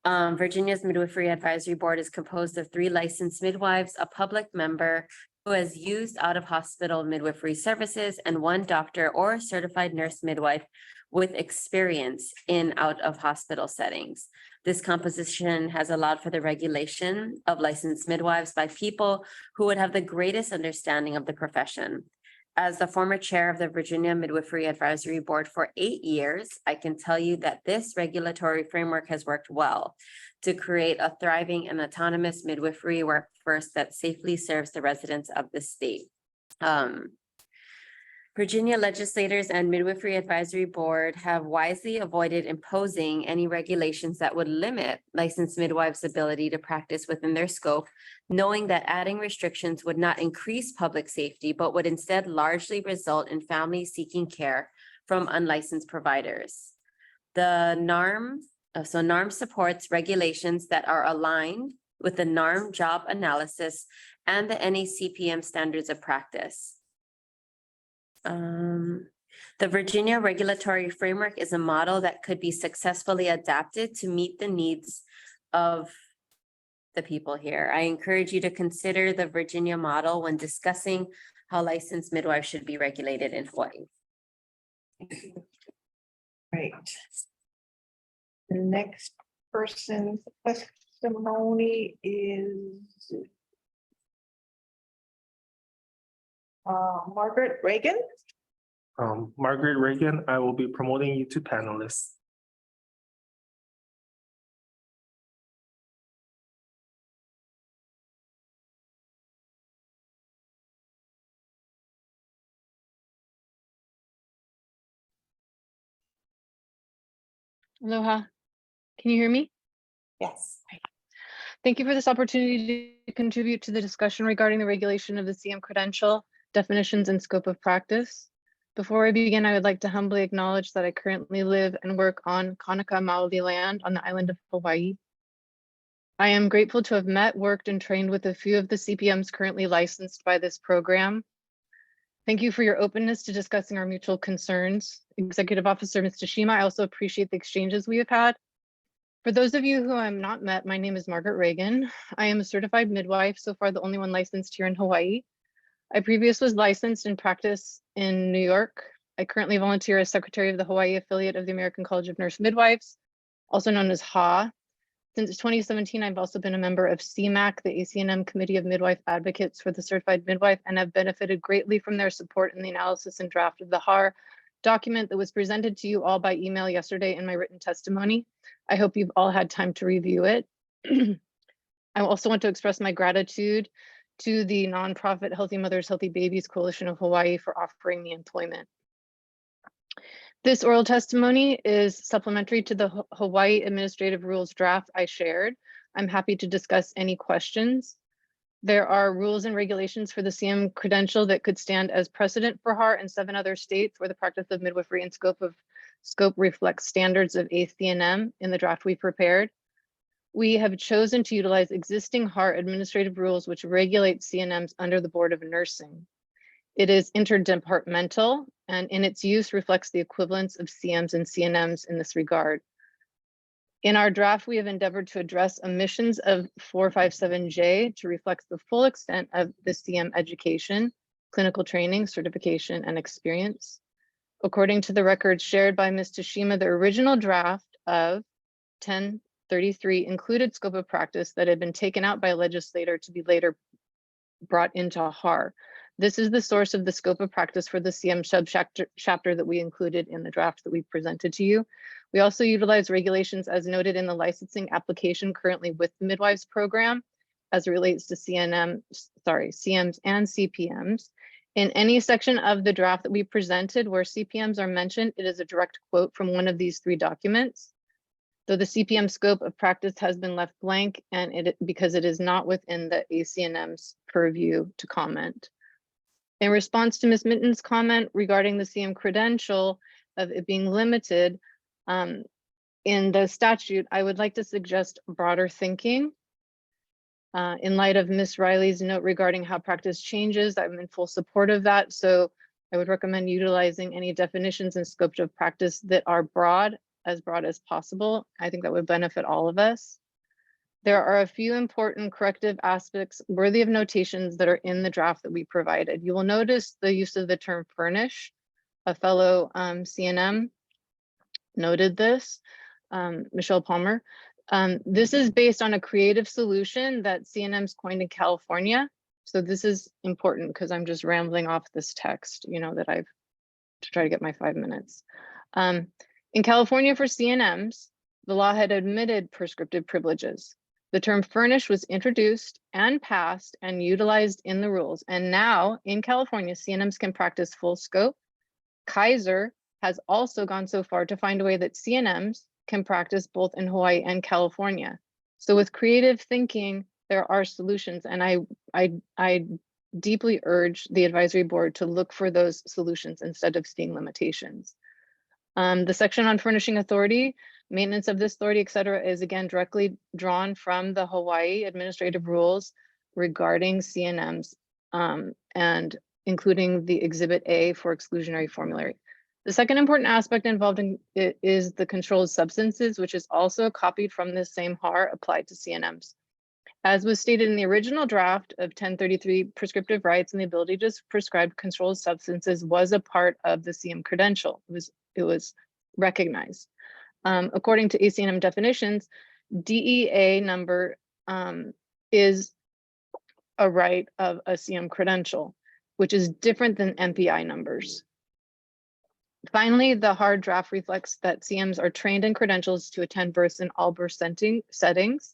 Virginia's Midwifery Advisory Board is composed of 3 licensed midwives, a public member who has used out-of-hospital midwifery services, and 1 doctor or certified nurse midwife with experience in out-of-hospital settings. This composition has allowed for the regulation of licensed midwives by people who would have the greatest understanding of the profession. As the former chair of the Virginia Midwifery Advisory Board for 8 years, I can tell you that this regulatory framework has worked well to create a thriving and autonomous midwifery workforce that safely serves the residents of the state. Virginia legislators and Midwifery Advisory Board have wisely avoided imposing any regulations that would limit licensed midwives' ability to practice within their scope, knowing that adding restrictions would not increase public safety, but would instead largely result in families seeking care from unlicensed providers. The NARM, so NARM supports regulations that are aligned with the NARM job analysis and the NACPM standards of practice. The Virginia regulatory framework is a model that could be successfully adapted to meet the needs of the people here. I encourage you to consider the Virginia model when discussing how licensed midwives should be regulated in Hawaii. Right. The next person's testimony is Margaret Reagan. Margaret Reagan, I will be promoting you to panelist. Aloha. Can you hear me? Yes. Thank you for this opportunity to contribute to the discussion regarding the regulation of the CM credential, definitions, and scope of practice. Before I begin, I would like to humbly acknowledge that I currently live and work on Kanaka Maoli land on the island of Hawaii. I am grateful to have met, worked, and trained with a few of the CPMs currently licensed by this program. Thank you for your openness to discussing our mutual concerns. Executive Officer Ms. Tashima, I also appreciate the exchanges we have had. For those of you who I have not met, my name is Margaret Reagan. I am a certified midwife, so far the only one licensed here in Hawaii. I previously was licensed in practice in New York. I currently volunteer as secretary of the Hawaii affiliate of the American College of Nurse Midwives, also known as HA. Since 2017, I've also been a member of CMAC, the ACNM Committee of Midwife Advocates for the Certified Midwife, and have benefited greatly from their support in the analysis and draft of the HAR document that was presented to you all by email yesterday in my written testimony. I hope you've all had time to review it. I also want to express my gratitude to the nonprofit Healthy Mothers, Healthy Babies Coalition of Hawaii for offering me employment. This oral testimony is supplementary to the Hawaii Administrative Rules draft I shared. I'm happy to discuss any questions. There are rules and regulations for the CM credential that could stand as precedent for HAR and 7 other states where the practice of midwifery and scope reflects standards of ACNM in the draft we prepared. We have chosen to utilize existing HAR administrative rules which regulate CNMs under the Board of Nursing. It is interdepartmental and in its use reflects the equivalence of CMs and CNMs in this regard. In our draft, we have endeavored to address omissions of 457J to reflect the full extent of the CM education, clinical training, certification, and experience. According to the records shared by Ms. Tashima, the original draft of 1033 included scope of practice that had been taken out by a legislator to be later brought into HAR. This is the source of the scope of practice for the CM subchapter that we included in the draft that we presented to you. We also utilize regulations as noted in the licensing application currently with the midwives program as it relates to CMs and CPMs. In any section of the draft that we presented where CPMs are mentioned, it is a direct quote from one of these 3 documents. Though the CPM scope of practice has been left blank and because it is not within the ACNM's purview to comment. In response to Ms. Mitten's comment regarding the CM credential of it being limited in the statute, I would like to suggest broader thinking. In light of Ms. Riley's note regarding how practice changes, I'm in full support of that. So I would recommend utilizing any definitions and scope of practice that are broad as possible. I think that would benefit all of us. There are a few important corrective aspects worthy of notations that are in the draft that we provided. You will notice the use of the term furnish. A fellow CNM noted this, Michelle Palmer. This is based on a creative solution that CNM's coined in California. So this is important because I'm just rambling off this text, that I've to try to get my 5 minutes. In California for CNMs, the law had admitted prescriptive privileges. The term furnish was introduced and passed and utilized in the rules. And now in California, CNMs can practice full scope. Kaiser has also gone so far to find a way that CNMs can practice both in Hawaii and California. So with creative thinking, there are solutions. And I deeply urge the advisory board to look for those solutions instead of seeing limitations. The section on furnishing authority, maintenance of this authority, et cetera, is again directly drawn from the Hawaii administrative rules regarding CNMs and including the Exhibit A for exclusionary formulary. The second important aspect involved in it is the controlled substances, which is also copied from this same HAR applied to CNMs. As was stated in the original draft of 1033, prescriptive rights and the ability to prescribe controlled substances was a part of the CM credential. It was recognized. According to ACNM definitions, DEA number is a right of a CM credential, which is different than MPI numbers. Finally, the hard draft reflects that CMs are trained in credentials to attend births in all birth settings.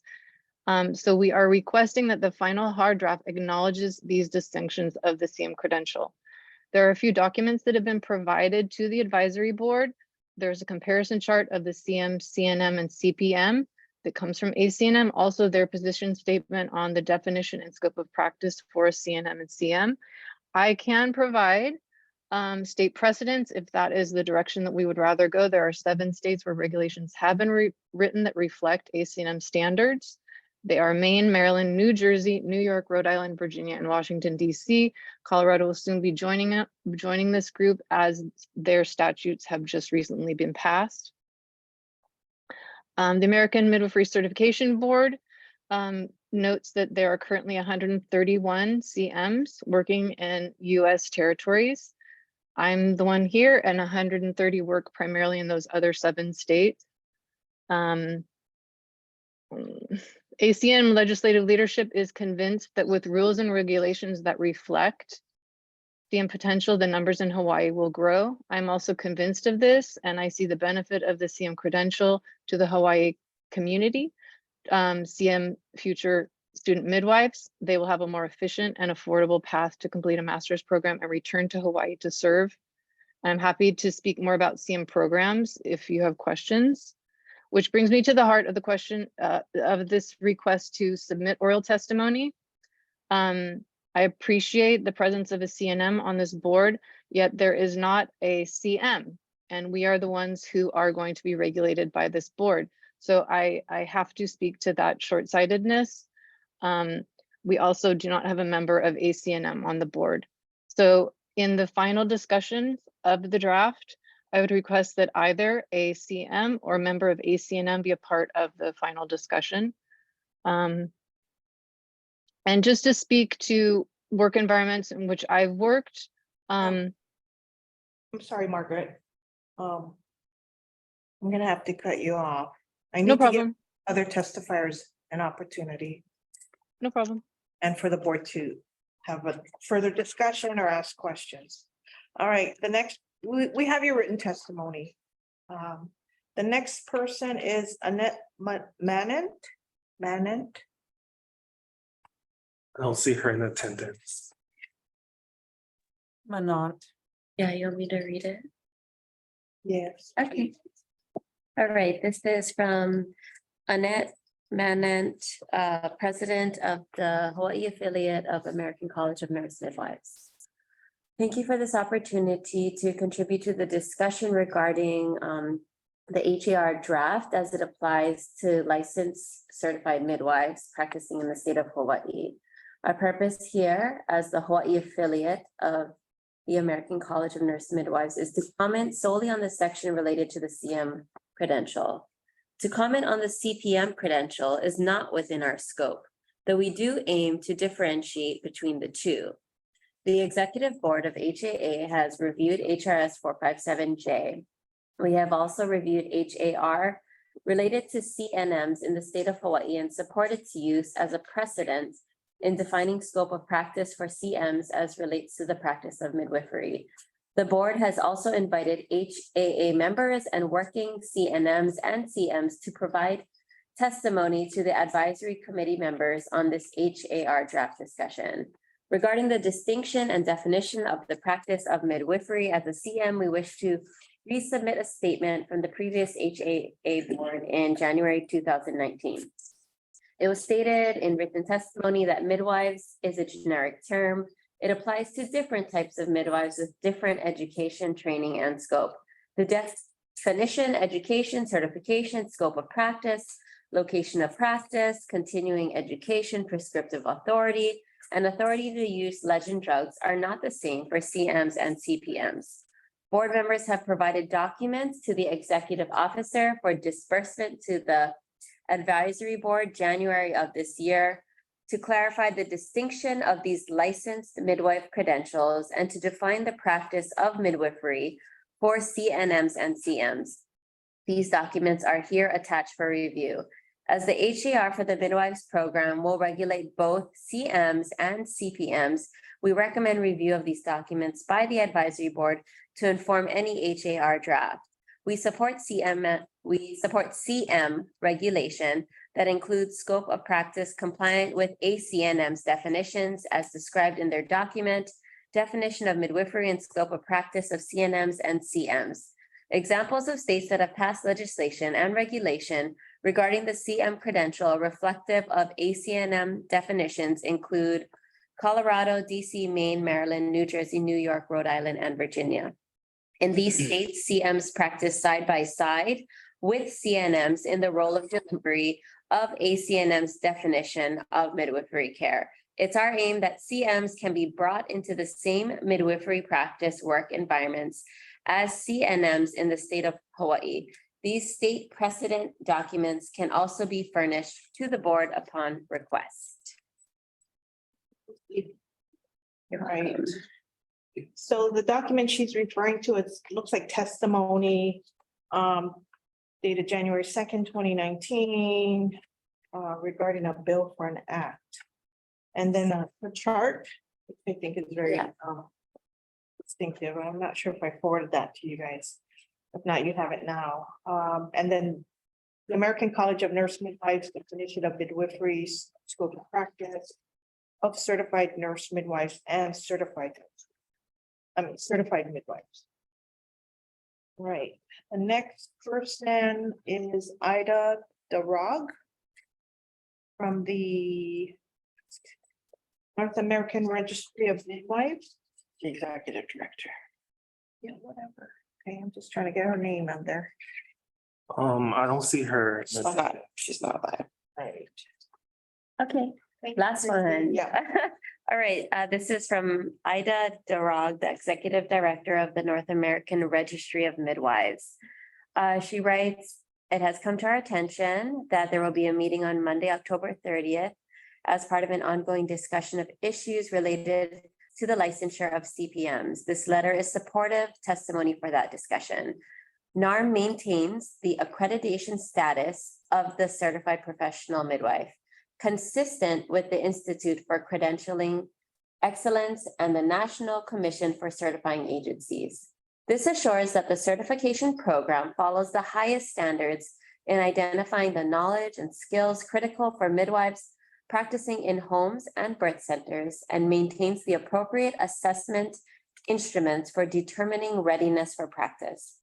So we are requesting that the final hard draft acknowledges these distinctions of the CM credential. There are a few documents that have been provided to the advisory board. There's a comparison chart of the CM, CNM, and CPM that comes from ACNM. Also, their position statement on the definition and scope of practice for CNM and CM. I can provide state precedents if that is the direction that we would rather go. There are 7 states where regulations have been written that reflect ACNM standards. They are Maine, Maryland, New Jersey, New York, Rhode Island, Virginia, and Washington, D.C. Colorado will soon be joining this group as their statutes have just recently been passed. The American Midwifery Certification Board notes that there are currently 131 CMs working in U.S. territories. I'm the one here, and 130 work primarily in those other 7 states. ACM legislative leadership is convinced that with rules and regulations that reflect CM potential, the numbers in Hawaii will grow. I'm also convinced of this, and I see the benefit of the CM credential to the Hawaii community. CM future student midwives, they will have a more efficient and affordable path to complete a master's program and return to Hawaii to serve. I'm happy to speak more about CM programs if you have questions. Which brings me to the heart of the question of this request to submit oral testimony. I appreciate the presence of a CNM on this board, yet there is not a CM, and we are the ones who are going to be regulated by this board. So I have to speak to that short-sightedness. We also do not have a member of ACNM on the board. So in the final discussions of the draft, I would request that either a CM or member of ACNM be a part of the final discussion. And just to speak to work environments in which I've worked. I'm sorry, Margaret. I'm gonna have to cut you off. I No need to give problem. other testifiers an opportunity No problem. and for the board to have a further discussion or ask questions. All right, the next, we have your written testimony. The next person is Annette Manant. I don't see her in attendance. Manant. Yeah, you want me to read it? Yes. Okay. All right, this is from Annette Manant, President of the Hawaii affiliate of American College of Nurse Midwives. Thank you for this opportunity to contribute to the discussion regarding the HAR draft as it applies to licensed certified midwives practicing in the state of Hawaii. Our purpose here as the Hawaii affiliate of the American College of Nurse Midwives is to comment solely on the section related to the CM credential. To comment on the CPM credential is not within our scope, though we do aim to differentiate between the two. The executive board of HAA has reviewed HRS 457J. We have also reviewed HAR related to CNMs in the state of Hawaii and support its use as a precedent in defining scope of practice for CMs as relates to the practice of midwifery. The board has also invited HAA members and working CNMs and CMs to provide testimony to the advisory committee members on this HAR draft discussion. Regarding the distinction and definition of the practice of midwifery as a CM, we wish to resubmit a statement from the previous HAA board in January 2019. It was stated in written testimony that midwives is a generic term. It applies to different types of midwives with different education, training, and scope. The definition, education, certification, scope of practice, location of practice, continuing education, prescriptive authority, and authority to use legend drugs are not the same for CMs and CPMs. Board members have provided documents to the executive officer for disbursement to the advisory board January of this year to clarify the distinction of these licensed midwife credentials and to define the practice of midwifery for CNMs and CMs. These documents are here attached for review. As the HAR for the midwives program will regulate both CMs and CPMs, we recommend review of these documents by the advisory board to inform any HAR draft. We support CM regulation that includes scope of practice compliant with ACNM's definitions as described in their document, definition of midwifery and scope of practice of CNMs and CMs. Examples of states that have passed legislation and regulation regarding the CM credential reflective of ACNM definitions include Colorado, DC, Maine, Maryland, New Jersey, New York, Rhode Island, and Virginia. In these states, CMs practice side by side with CNMs in the role of delivery of ACNM's definition of midwifery care. It's our aim that CMs can be brought into the same midwifery practice work environments as CNMs in the state of Hawaii. These state precedent documents can also be furnished to the board upon request. Right. So the document she's referring to, it looks like testimony dated January 2nd, 2019, regarding a bill for an act. And then the chart, which I think is very distinctive. I'm not sure if I forwarded that to you guys. If not, you have it now. And then the American College of Nurse Midwives definition of midwifery, scope of practice of certified nurse midwives and certified midwives. Right. The next person is Ida Darog from the North American Registry of Midwives. The executive director. Yeah, whatever. Okay, I'm just trying to get her name on there. I don't see her. She's not alive. Right. Okay, last one. Yeah. All right, this is from Ida Darog, the Executive Director of the North American Registry of Midwives. She writes, it has come to our attention that there will be a meeting on Monday, October 30th, as part of an ongoing discussion of issues related to the licensure of CPMs. This letter is supportive testimony for that discussion. NARM maintains the accreditation status of the certified professional midwife, consistent with the Institute for Credentialing Excellence and the National Commission for Certifying Agencies. This assures that the certification program follows the highest standards in identifying the knowledge and skills critical for midwives practicing in homes and birth centers and maintains the appropriate assessment instruments for determining readiness for practice.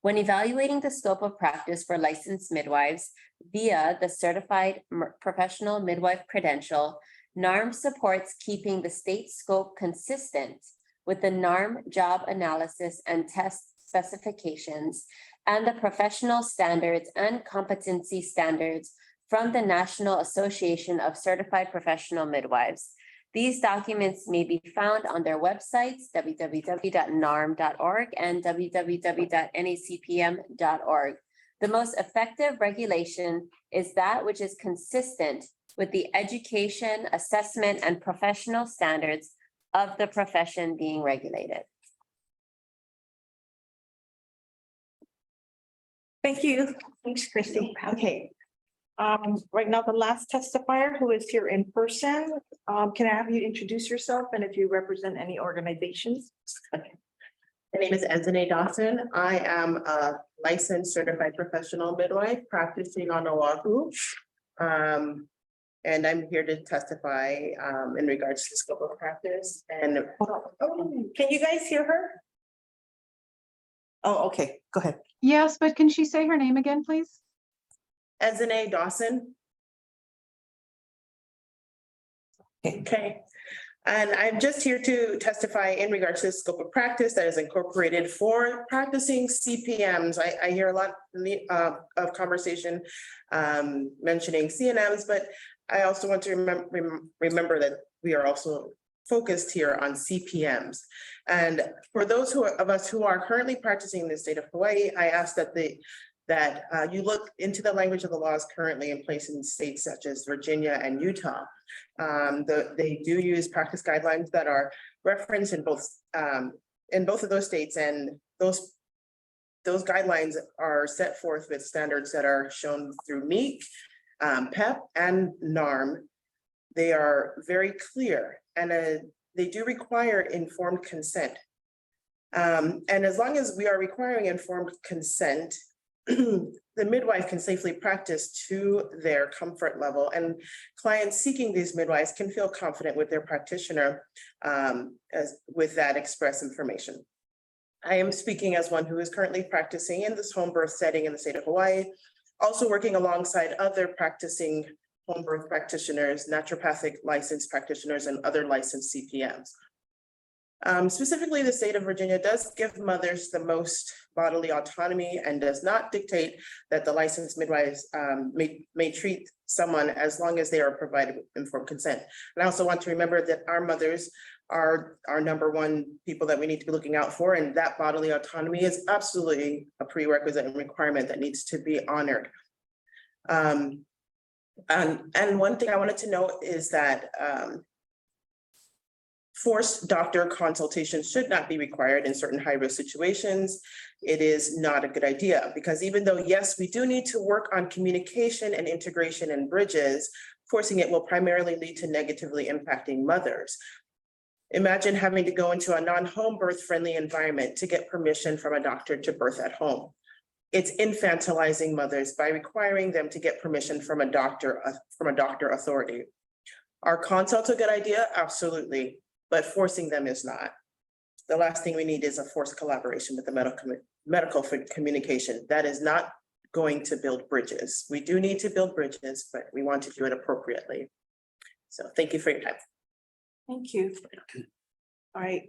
When evaluating the scope of practice for licensed midwives via the Certified Professional Midwife Credential, NARM supports keeping the state scope consistent with the NARM job analysis and test specifications and the professional standards and competency standards from the National Association of Certified Professional Midwives. These documents may be found on their websites, www.narm.org and www.nacpm.org. The most effective regulation is that which is consistent with the education, assessment, and professional standards of the profession being regulated. Thank you. Thanks, Christy. Okay. Right now, the last testifier who is here in person, can I have you introduce yourself and if you represent any organizations? Okay. My name is Ezine Dawson. I am a licensed certified professional midwife practicing on Oahu. And I'm here to testify in regards to the scope of practice and. Can you guys hear her? Oh, okay, go ahead. Yes, but can she say her name again, please? Ezine Dawson. Okay. And I'm just here to testify in regards to the scope of practice that is incorporated for practicing CPMs. I hear a lot of conversation mentioning CNMs, but I also want to remember that we are also focused here on CPMs. And for those of us who are currently practicing in the state of Hawaii, I ask that you look into the language of the laws currently in place in states such as Virginia and Utah. They do use practice guidelines that are referenced in both of those states, and those those guidelines are set forth with standards that are shown through NEEC, PEP, and NARM. They are very clear, and they do require informed consent. And as long as we are requiring informed consent, the midwife can safely practice to their comfort level, and clients seeking these midwives can feel confident with their practitioner with that express information. I am speaking as one who is currently practicing in this home birth setting in the state of Hawaii, also working alongside other practicing home birth practitioners, naturopathic licensed practitioners, and other licensed CPMs. Specifically, the state of Virginia does give mothers the most bodily autonomy and does not dictate that the licensed midwives may treat someone as long as they are provided with informed consent. And I also want to remember that our mothers are our number one people that we need to be looking out for, and that bodily autonomy is absolutely a prerequisite and requirement that needs to be honored. And one thing I wanted to note is that forced doctor consultation should not be required in certain high-risk situations. It is not a good idea because even though, yes, we do need to work on communication and integration and bridges, forcing it will primarily lead to negatively impacting mothers. Imagine having to go into a non-home birth friendly environment to get permission from a doctor to birth at home. It's infantilizing mothers by requiring them to get permission from a doctor authority. Are consults a good idea? Absolutely. But forcing them is not. The last thing we need is a forced collaboration with the medical communication. That is not going to build bridges. We do need to build bridges, but we want to do it appropriately. So thank you for your time. Thank you. All right.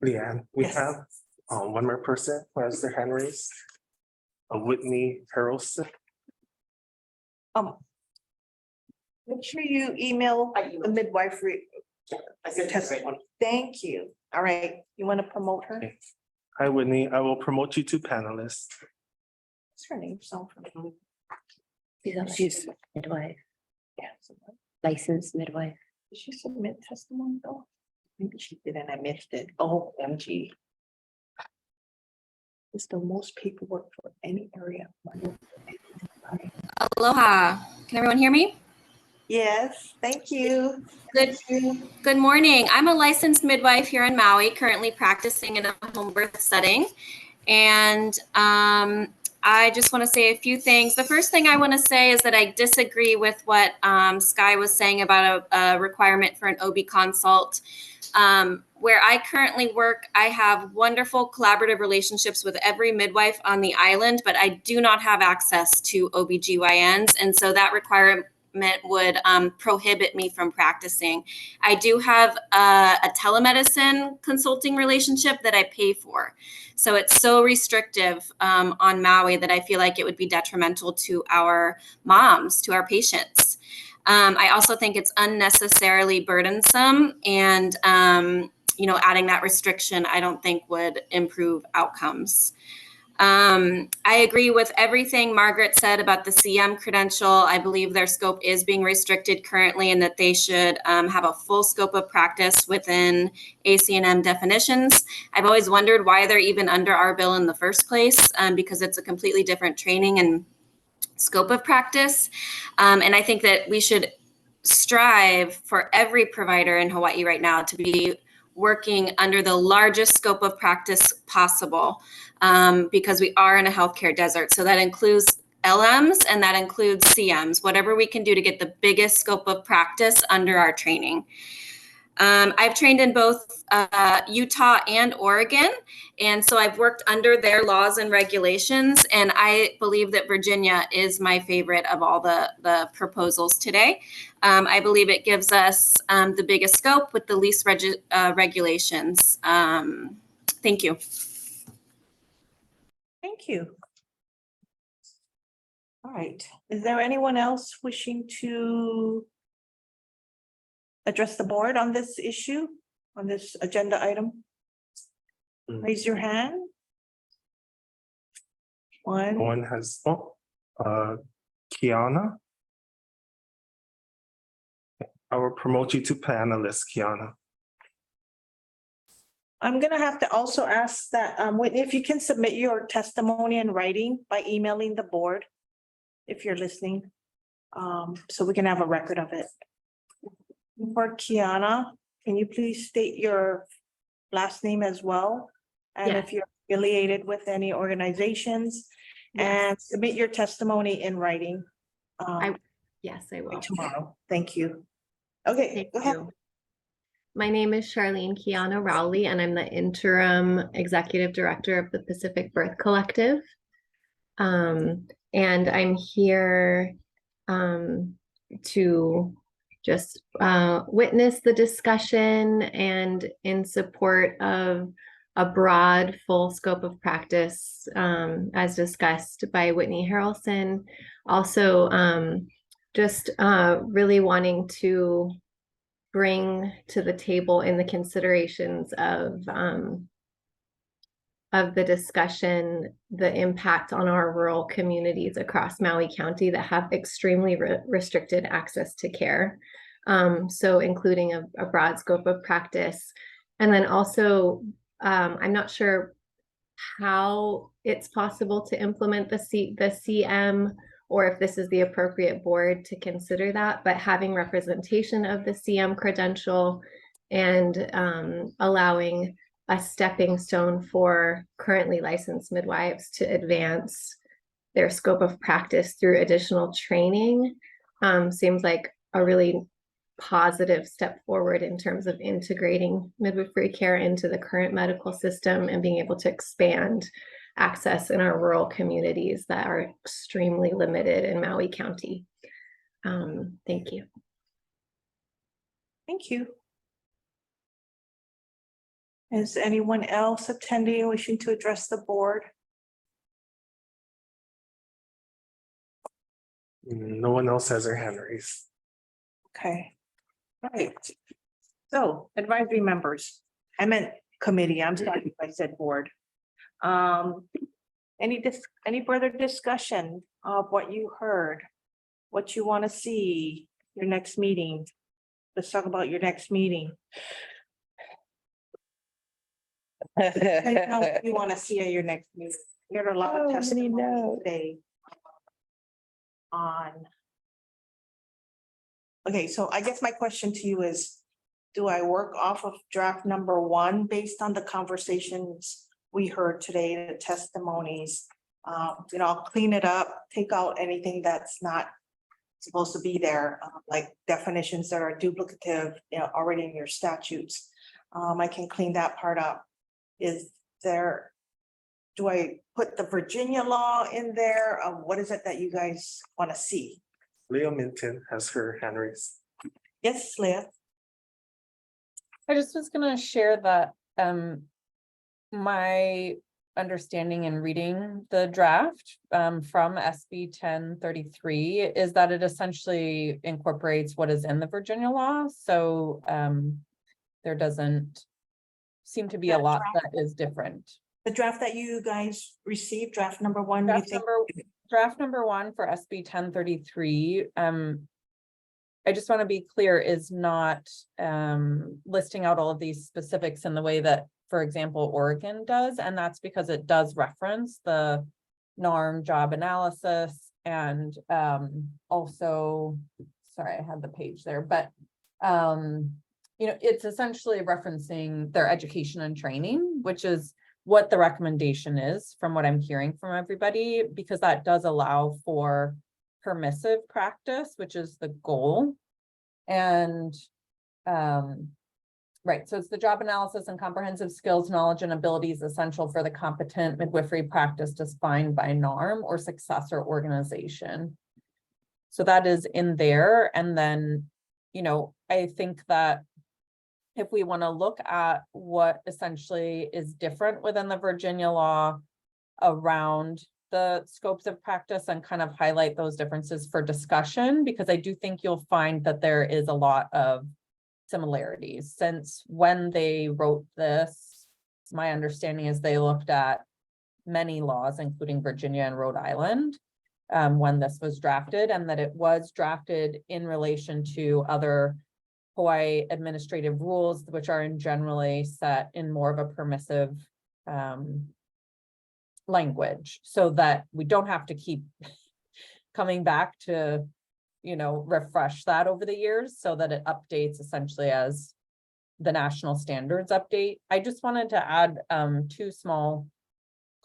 Leanne, we Yes. have one more person who has their hand raised. Whitney Harrelson. Make sure you email the midwifery. Thank you. All right, you want to promote her? Okay. Hi, Whitney. I will promote you to panelist. What's her name? So She's midwife, yeah. licensed midwife. Did she submit testimony though? Maybe she did and I missed it. Oh, MG. It's the most paperwork for any area. Aloha. Can everyone hear me? Yes, thank you. Good morning. I'm a licensed midwife here in Maui, currently practicing in a home birth setting. And I just want to say a few things. The first thing I want to say is that I disagree with what Sky was saying about a requirement for an OB consult. Where I currently work, I have wonderful collaborative relationships with every midwife on the island, but I do not have access to OBGYNs. And so that requirement would prohibit me from practicing. I do have a telemedicine consulting relationship that I pay for. So it's so restrictive on Maui that I feel like it would be detrimental to our moms, to our patients. I also think it's unnecessarily burdensome, and adding that restriction I don't think would improve outcomes. I agree with everything Margaret said about the CM credential. I believe their scope is being restricted currently, and that they should have a full scope of practice within ACNM definitions. I've always wondered why they're even under our bill in the first place, because it's a completely different training and scope of practice. And I think that we should strive for every provider in Hawaii right now to be working under the largest scope of practice possible, because we are in a healthcare desert. So that includes LMs and that includes CMs, whatever we can do to get the biggest scope of practice under our training. I've trained in both Utah and Oregon, and so I've worked under their laws and regulations, and I believe that Virginia is my favorite of all the proposals today. I believe it gives us the biggest scope with the least regulations. Thank you. Thank you. All right, is there anyone else wishing to address the board on this issue, on this agenda item? Raise your hand. One has, Kiana. I will promote you to panelist, Kiana. I'm gonna have to also ask that, Whitney, if you can submit your testimony in writing by emailing the board, if you're listening, so we can have a record of it. For Kiana, can you please state your last name as well? And if you're affiliated with any organizations, and submit your testimony in writing. Yes, I will. Tomorrow. Thank you. Okay, Thank go ahead. you. My name is Charlene Kiana Rowley, and I'm the interim executive director of the Pacific Birth Collective. And I'm here to just witness the discussion and in support of a broad, full scope of practice, as discussed by Whitney Harrelson. Also, just really wanting to bring to the table in the considerations of the discussion, the impact on our rural communities across Maui County that have extremely restricted access to care. So including a broad scope of practice. And then also, I'm not sure how it's possible to implement the CM, or if this is the appropriate board to consider that, but having representation of the CM credential and allowing a stepping stone for currently licensed midwives to advance their scope of practice through additional training seems like a really positive step forward in terms of integrating midwifery care into the current medical system and being able to expand access in our rural communities that are extremely limited in Maui County. Thank you. Thank you. Is anyone else attending wishing to address the board? No one else has their hand raised. Okay. All right. So advisory members, I meant committee. I'm sorry if I said board. Any further discussion of what you heard, what you want to see, your next meeting? Let's talk about your next meeting. What you want to see at your next meeting? You heard a lot of testimony today on. Okay, so I guess my question to you is, do I work off of draft number 1 based on the conversations we heard today, the testimonies? I'll clean it up, take out anything that's not supposed to be there, like definitions that are duplicative, already in your statutes. I can clean that part up. Do I put the Virginia law in there? What is it that you guys want to see? Leo Minton has her hand raised. Yes, Leah. I just was gonna share that my understanding in reading the draft from SB 1033 is that it essentially incorporates what is in the Virginia law. So there doesn't seem to be a lot that is different. The draft that you guys received, draft number 1, you think? Draft number 1 for SB 1033. I just want to be clear, is not listing out all of these specifics in the way that, for example, Oregon does. And that's because it does reference the NARM job analysis and also, sorry, I had the page there, but it's essentially referencing their education and training, which is what the recommendation is from what I'm hearing from everybody, because that does allow for permissive practice, which is the goal. And right, so it's the job analysis and comprehensive skills, knowledge, and abilities essential for the competent midwifery practice defined by NARM or successor organization. So that is in there. And then, I think that if we want to look at what essentially is different within the Virginia law around the scopes of practice and kind of highlight those differences for discussion, because I do think you'll find that there is a lot of similarities. Since when they wrote this, my understanding is they looked at many laws, including Virginia and Rhode Island, when this was drafted, and that it was drafted in relation to other Hawaii administrative rules, which are generally set in more of a permissive language, so that we don't have to keep coming back to, refresh that over the years, so that it updates essentially as the national standards update. I just wanted to add two small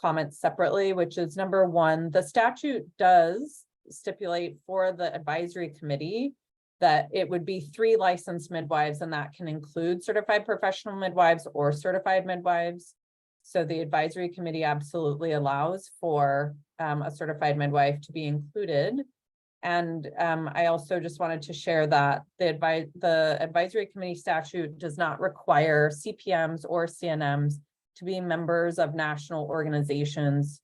comments separately, which is number one, the statute does stipulate for the advisory committee that it would be 3 licensed midwives, and that can include certified professional midwives or certified midwives. So the advisory committee absolutely allows for a certified midwife to be included. And I also just wanted to share that the advisory committee statute does not require CPMs or CNMs to be members of national organizations,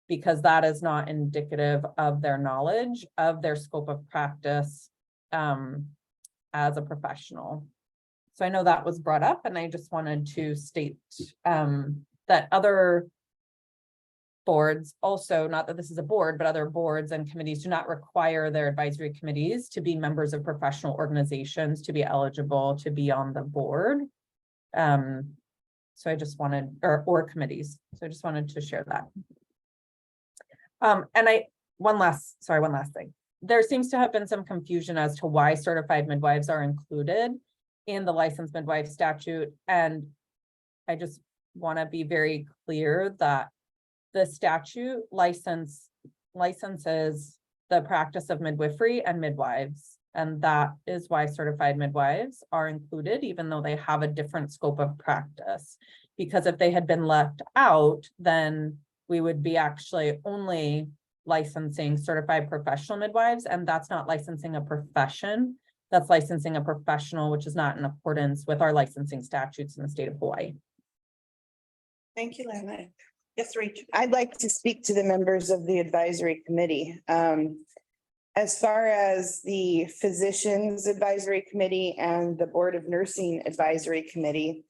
because that is not indicative of their knowledge of their scope of practice as a professional. So I know that was brought up, and I just wanted to state that other boards also, not that this is a board, but other boards and committees do not require their advisory committees to be members of professional organizations to be eligible to be on the board. So I just wanted, or committees. So I just wanted to share that. And one last thing. There seems to have been some confusion as to why certified midwives are included in the licensed midwife statute. And I just want to be very clear that the statute licenses the practice of midwifery and midwives. And that is why certified midwives are included, even though they have a different scope of practice. Because if they had been left out, then we would be actually only licensing certified professional midwives, and that's not licensing a profession. That's licensing a professional, which is not in accordance with our licensing statutes in the state of Hawaii. Thank you, Lana. Yes, Rachel. I'd like to speak to the members of the advisory committee. As far as the Physicians Advisory Committee and the Board of Nursing Advisory Committee,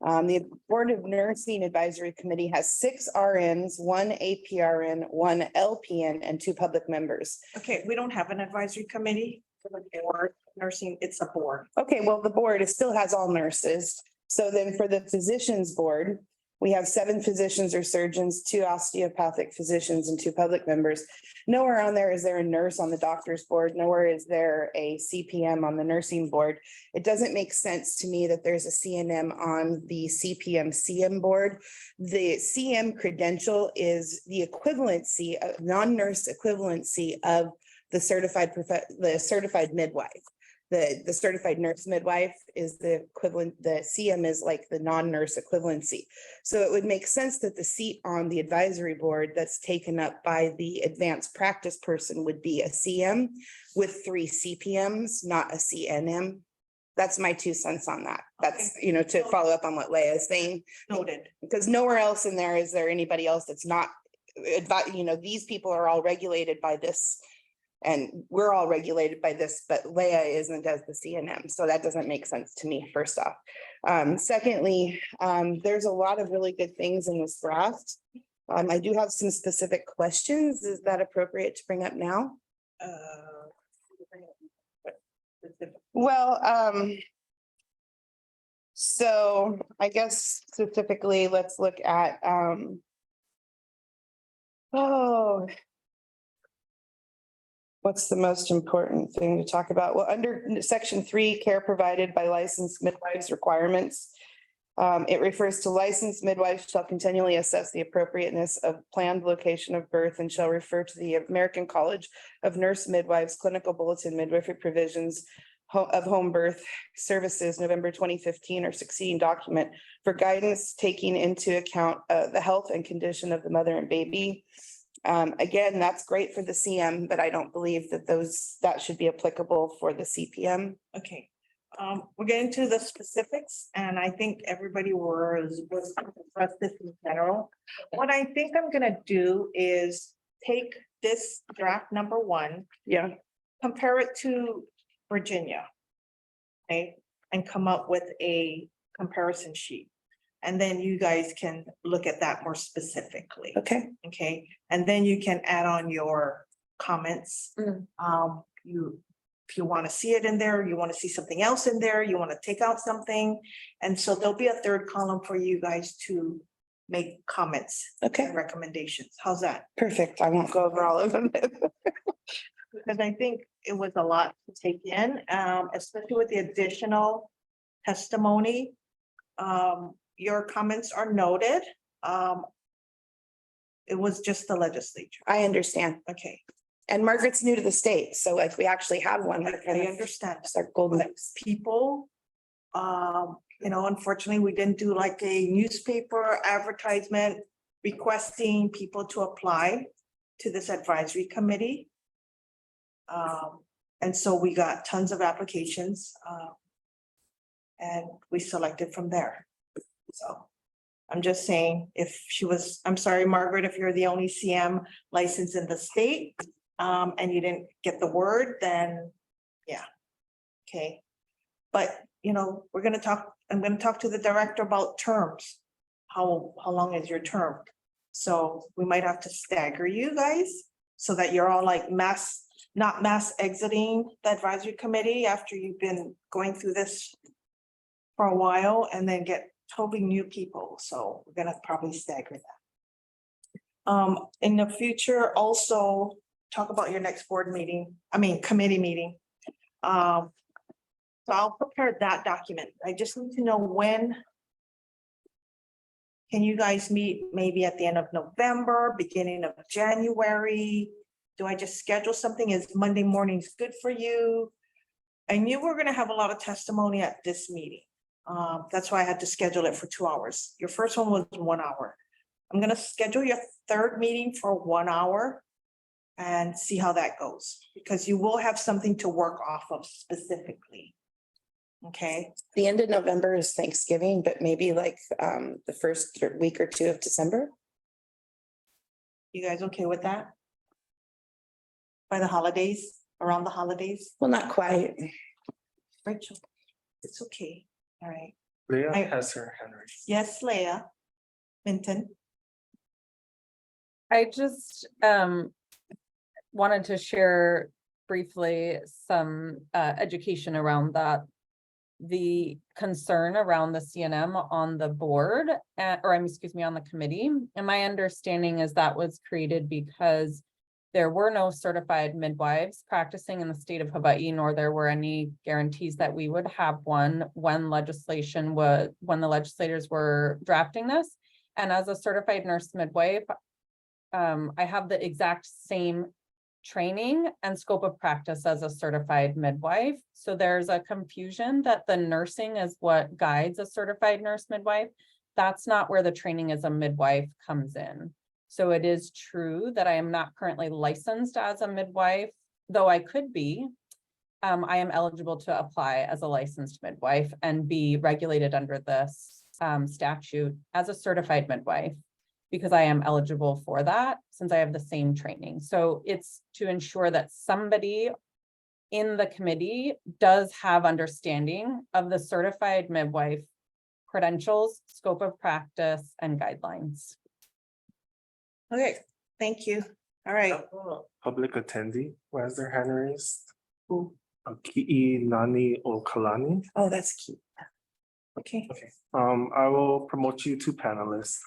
the Board of Nursing Advisory Committee has 6 RNs, 1 APRN, 1 LPN, and 2 public members. Okay, we don't have an advisory committee for the board nursing, it's a board. Okay, well, the board still has all nurses. So then for the physicians board, we have 7 physicians or surgeons, 2 osteopathic physicians, and 2 public members. Nowhere on there is there a nurse on the doctor's board. Nowhere is there a CPM on the nursing board. It doesn't make sense to me that there's a CNM on the CPM-CM board. The CM credential is the equivalency, non-nurse equivalency of the certified midwife. The certified nurse midwife is the equivalent, the CM is like the non-nurse equivalency. So it would make sense that the seat on the advisory board that's taken up by the advanced practice person would be a CM with 3 CPMs, not a CNM. That's my 2 cents on that. That's, to follow up on what Leah is saying. Noted. Because nowhere else in there is there anybody else that's not, these people are all regulated by this. And we're all regulated by this, but Leah isn't as the CNM. So that doesn't make sense to me, first off. Secondly, there's a lot of really good things in this draft. I do have some specific questions. Is that appropriate to bring up now? Well, so I guess specifically, let's look at, what's the most important thing to talk about? Well, under section 3, care provided by licensed midwives requirements. It refers to licensed midwives shall continually assess the appropriateness of planned location of birth and shall refer to the American College of Nurse Midwives Clinical Bulletin Midwifery Provisions of Home Birth Services, November 2015 or succeeding document for guidance taking into account the health and condition of the mother and baby. Again, that's great for the CM, but I don't believe that that should be applicable for the CPM. Okay, we're getting to the specifics, and I think everybody was expressed this in general. What I think I'm gonna do is take this draft number 1. Yeah. Compare it to Virginia. Okay, and come up with a comparison sheet. And then you guys can look at that more specifically. Okay. Okay, and then you can add on your comments. You if you want to see it in there, you want to see something else in there, you want to take out something. And so there'll be a third column for you guys to make comments Okay, and recommendations. How's that? perfect. I won't go over all of them. Because I think it was a lot to take in, especially with the additional testimony. Your comments are noted. It was just the legislature. I understand. Okay, And Margaret's new to the state, so if we actually had one, we're I kind of understand. start golden. But people, unfortunately, we didn't do like a newspaper advertisement requesting people to apply to this advisory committee. And so we got tons of applications, and we selected from there. So I'm just saying, I'm sorry, Margaret, if you're the only CM license in the state, and you didn't get the word, then yeah. Okay. But, I'm gonna talk to the director about terms. How long is your term? So we might have to stagger you guys so that you're all like not mass exiting the advisory committee after you've been going through this for a while and then get totally new people. So we're gonna probably stagger that. In the future, also talk about your next committee meeting. So I'll prepare that document. I just need to know when. Can you guys meet maybe at the end of November, beginning of January? Do I just schedule something? Is Monday mornings good for you? I knew we were gonna have a lot of testimony at this meeting. That's why I had to schedule it for 2 hours. Your first one was 1 hour. I'm gonna schedule your third meeting for 1 hour and see how that goes, because you will have something to work off of specifically. Okay, The end of November is Thanksgiving, but maybe like the first week or two of December. you guys okay with that? By the holidays, around the holidays? Well, not quite. Rachel, it's okay. All right. Leah I- has her hand raised. Yes, Leah. Minton. I just wanted to share briefly some education around that. The concern around the CNM on the board, on the committee. And my understanding is that was created because there were no certified midwives practicing in the state of Hawaii, nor there were any guarantees that we would have one when the legislators were drafting this. And as a certified nurse midwife, I have the exact same training and scope of practice as a certified midwife. So there's a confusion that the nursing is what guides a certified nurse midwife. That's not where the training as a midwife comes in. So it is true that I am not currently licensed as a midwife, though I could be. I am eligible to apply as a licensed midwife and be regulated under this statute as a certified midwife, because I am eligible for that since I have the same training. So it's to ensure that somebody in the committee does have understanding of the certified midwife credentials, scope of practice, and guidelines. Okay, thank you. All right. Public attendee who has their hand raised. Who? Ki'i Nani Okalani. Oh, that's cute. Okay. Okay, I will promote you to panelists.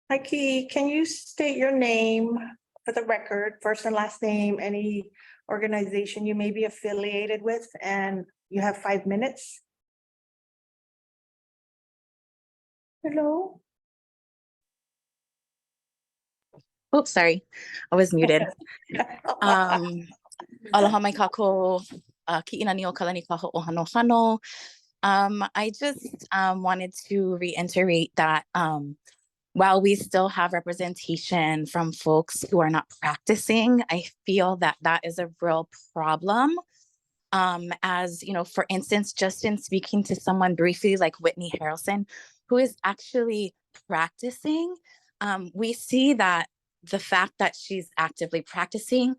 Hi, Key, can you state your name for the record, first and last name, any organization you may be affiliated with, and you have 5 minutes? Hello? Oops, sorry, I was muted. Aloha mai kako, ki'ina ni o kalani kaho ohano hano. I just wanted to reiterate that while we still have representation from folks who are not practicing, I feel that that is a real problem. As you know, for instance, just in speaking to someone briefly like Whitney Harrelson, who is actually practicing, we see that the fact that she's actively practicing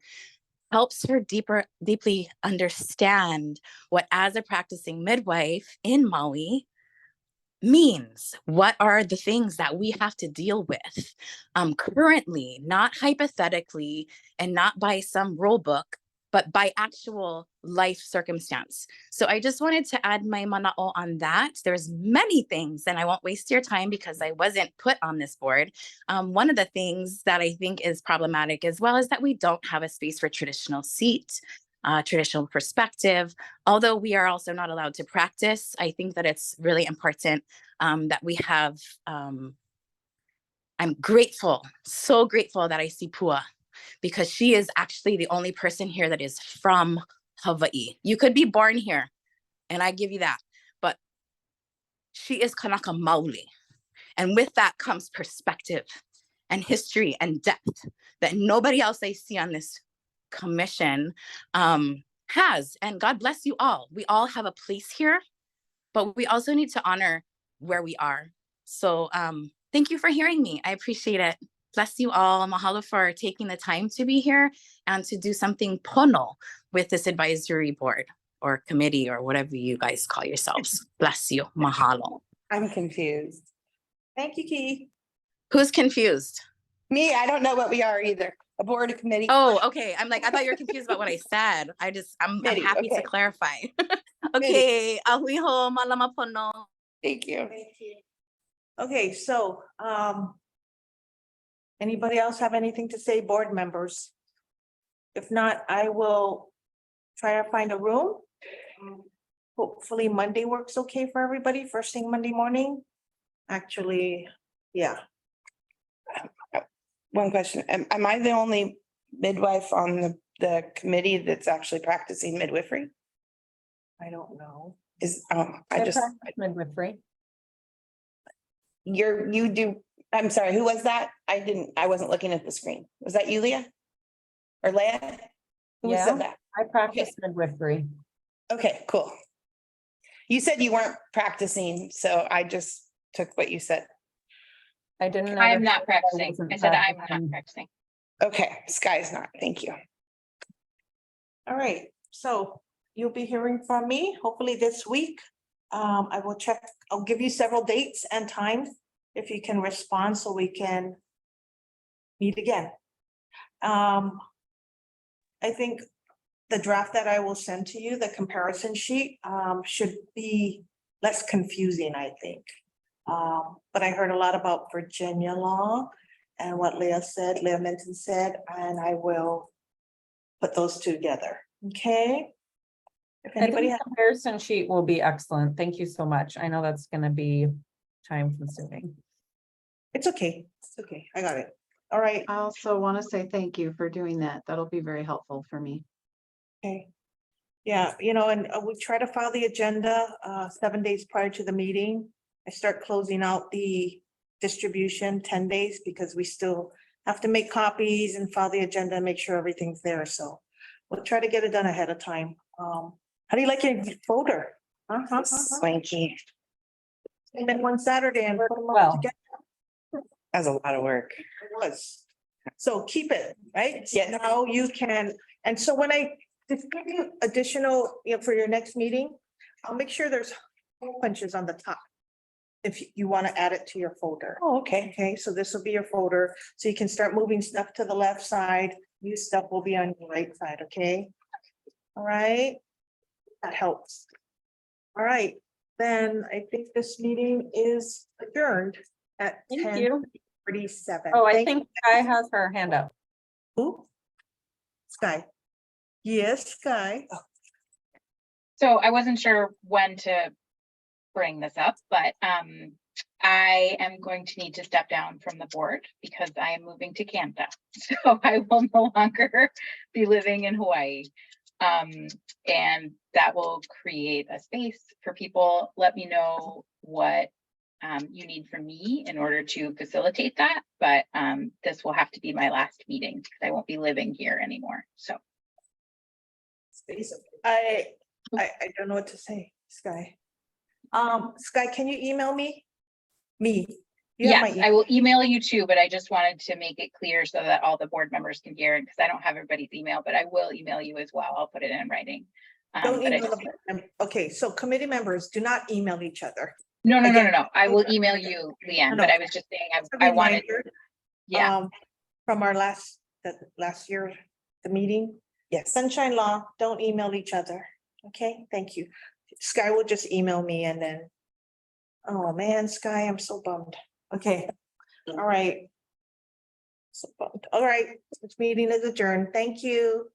helps her deeply understand what, as a practicing midwife in Maui, means. What are the things that we have to deal with currently, not hypothetically and not by some rule book, but by actual life circumstance. So I just wanted to add my mana'o on that. There's many things, and I won't waste your time because I wasn't put on this board. One of the things that I think is problematic as well is that we don't have a space for traditional seat, traditional perspective. Although we are also not allowed to practice, I think that it's really important that we have, I'm grateful, so grateful that I see Pua, because she is actually the only person here that is from Hawaii. You could be born here, and I give you that, but she is Kanaka Maoli. And with that comes perspective and history and depth that nobody else I see on this commission has. And God bless you all. We all have a place here, but we also need to honor where we are. So thank you for hearing me. I appreciate it. Bless you all. Mahalo for taking the time to be here and to do something pono with this advisory board or committee or whatever you guys call yourselves. Bless you. Mahalo. I'm confused. Thank you, Key. Who's confused? Me, I don't know what we are either. A board, a committee. Oh, okay. I'm like, I thought you were confused about what I said. I'm Committee, happy okay. to clarify. Okay. Ahuiho malama pono. Thank you. Okay, so, anybody else have anything to say, board members? If not, I will try to find a room. Hopefully Monday works okay for everybody, first thing Monday morning. Actually, yeah. One question, am I the only midwife on the committee that's actually practicing midwifery? I don't know. I just, midwifery. you do, I'm sorry, who was that? I wasn't looking at the screen. Was that you, Leah? Or Leah? Who Yeah. said that? I practice midwifery. Okay, cool. You said you weren't practicing, so I just took what you said. I didn't. I'm ever not say that practicing. wasn't I said I'm not practicing. practicing. Okay, Sky's not, thank you. All right, so you'll be hearing from me hopefully this week. I will check, I'll give you several dates and times if you can respond so we can meet again. I think the draft that I will send to you, the comparison sheet, should be less confusing, I think. But I heard a lot about Virginia law and what Leah Minton said, and I will put those two together, okay? If I think anybody the has, comparison sheet will be excellent. Thank you so much. I know that's gonna be time consuming. it's okay, I got it. All right, I also want to say thank you for doing that. That'll be very helpful for me. okay. Yeah, and we try to file the agenda 7 days prior to the meeting. I start closing out the distribution 10 days because we still have to make copies and file the agenda and make sure everything's there. So we'll try to get it done ahead of time. How do you like your folder? Swanky, I met one Saturday and put them all Well. together. that's a lot of work. It was. So keep it, right? Yes. Now you can, and so when I give you additional, for your next meeting, I'll make sure there's hole punches on the top. If you want to add it to your folder. Oh, okay. Okay, so this will be your folder, so you can start moving stuff to the left side, new stuff will be on your right side, okay? All right, that helps. All right, then I think this meeting is adjourned at Thank you. 10:37. Oh, I Thank think Sky has her hand up. Who? Sky. Yes, Sky. So I wasn't sure when to bring this up, but I am going to need to step down from the board because I am moving to Canada. So I will no longer be living in Hawaii. And that will create a space for people. Let me know what you need from me in order to facilitate that. But this will have to be my last meeting because I won't be living here anymore. So I don't know what to say, Sky. Sky, can you email me? You have my yes, I will email you too, but I just wanted to make it clear so that all the board members can hear it because I don't have everybody's email, but I will email you as well. I'll put it in writing. Don't but I email them. Okay, so committee members, do not email each other. Again, I will email you, Leanne, No, but no. I was just saying, As a I wanted, reminder, yeah. From our last year, the meeting, Yes. sunshine law, don't email each other. Okay, thank you. Sky will just email me and then. Oh, man, Sky, I'm so bummed. Okay, all right. So bummed. All right, this meeting is adjourned. Thank you.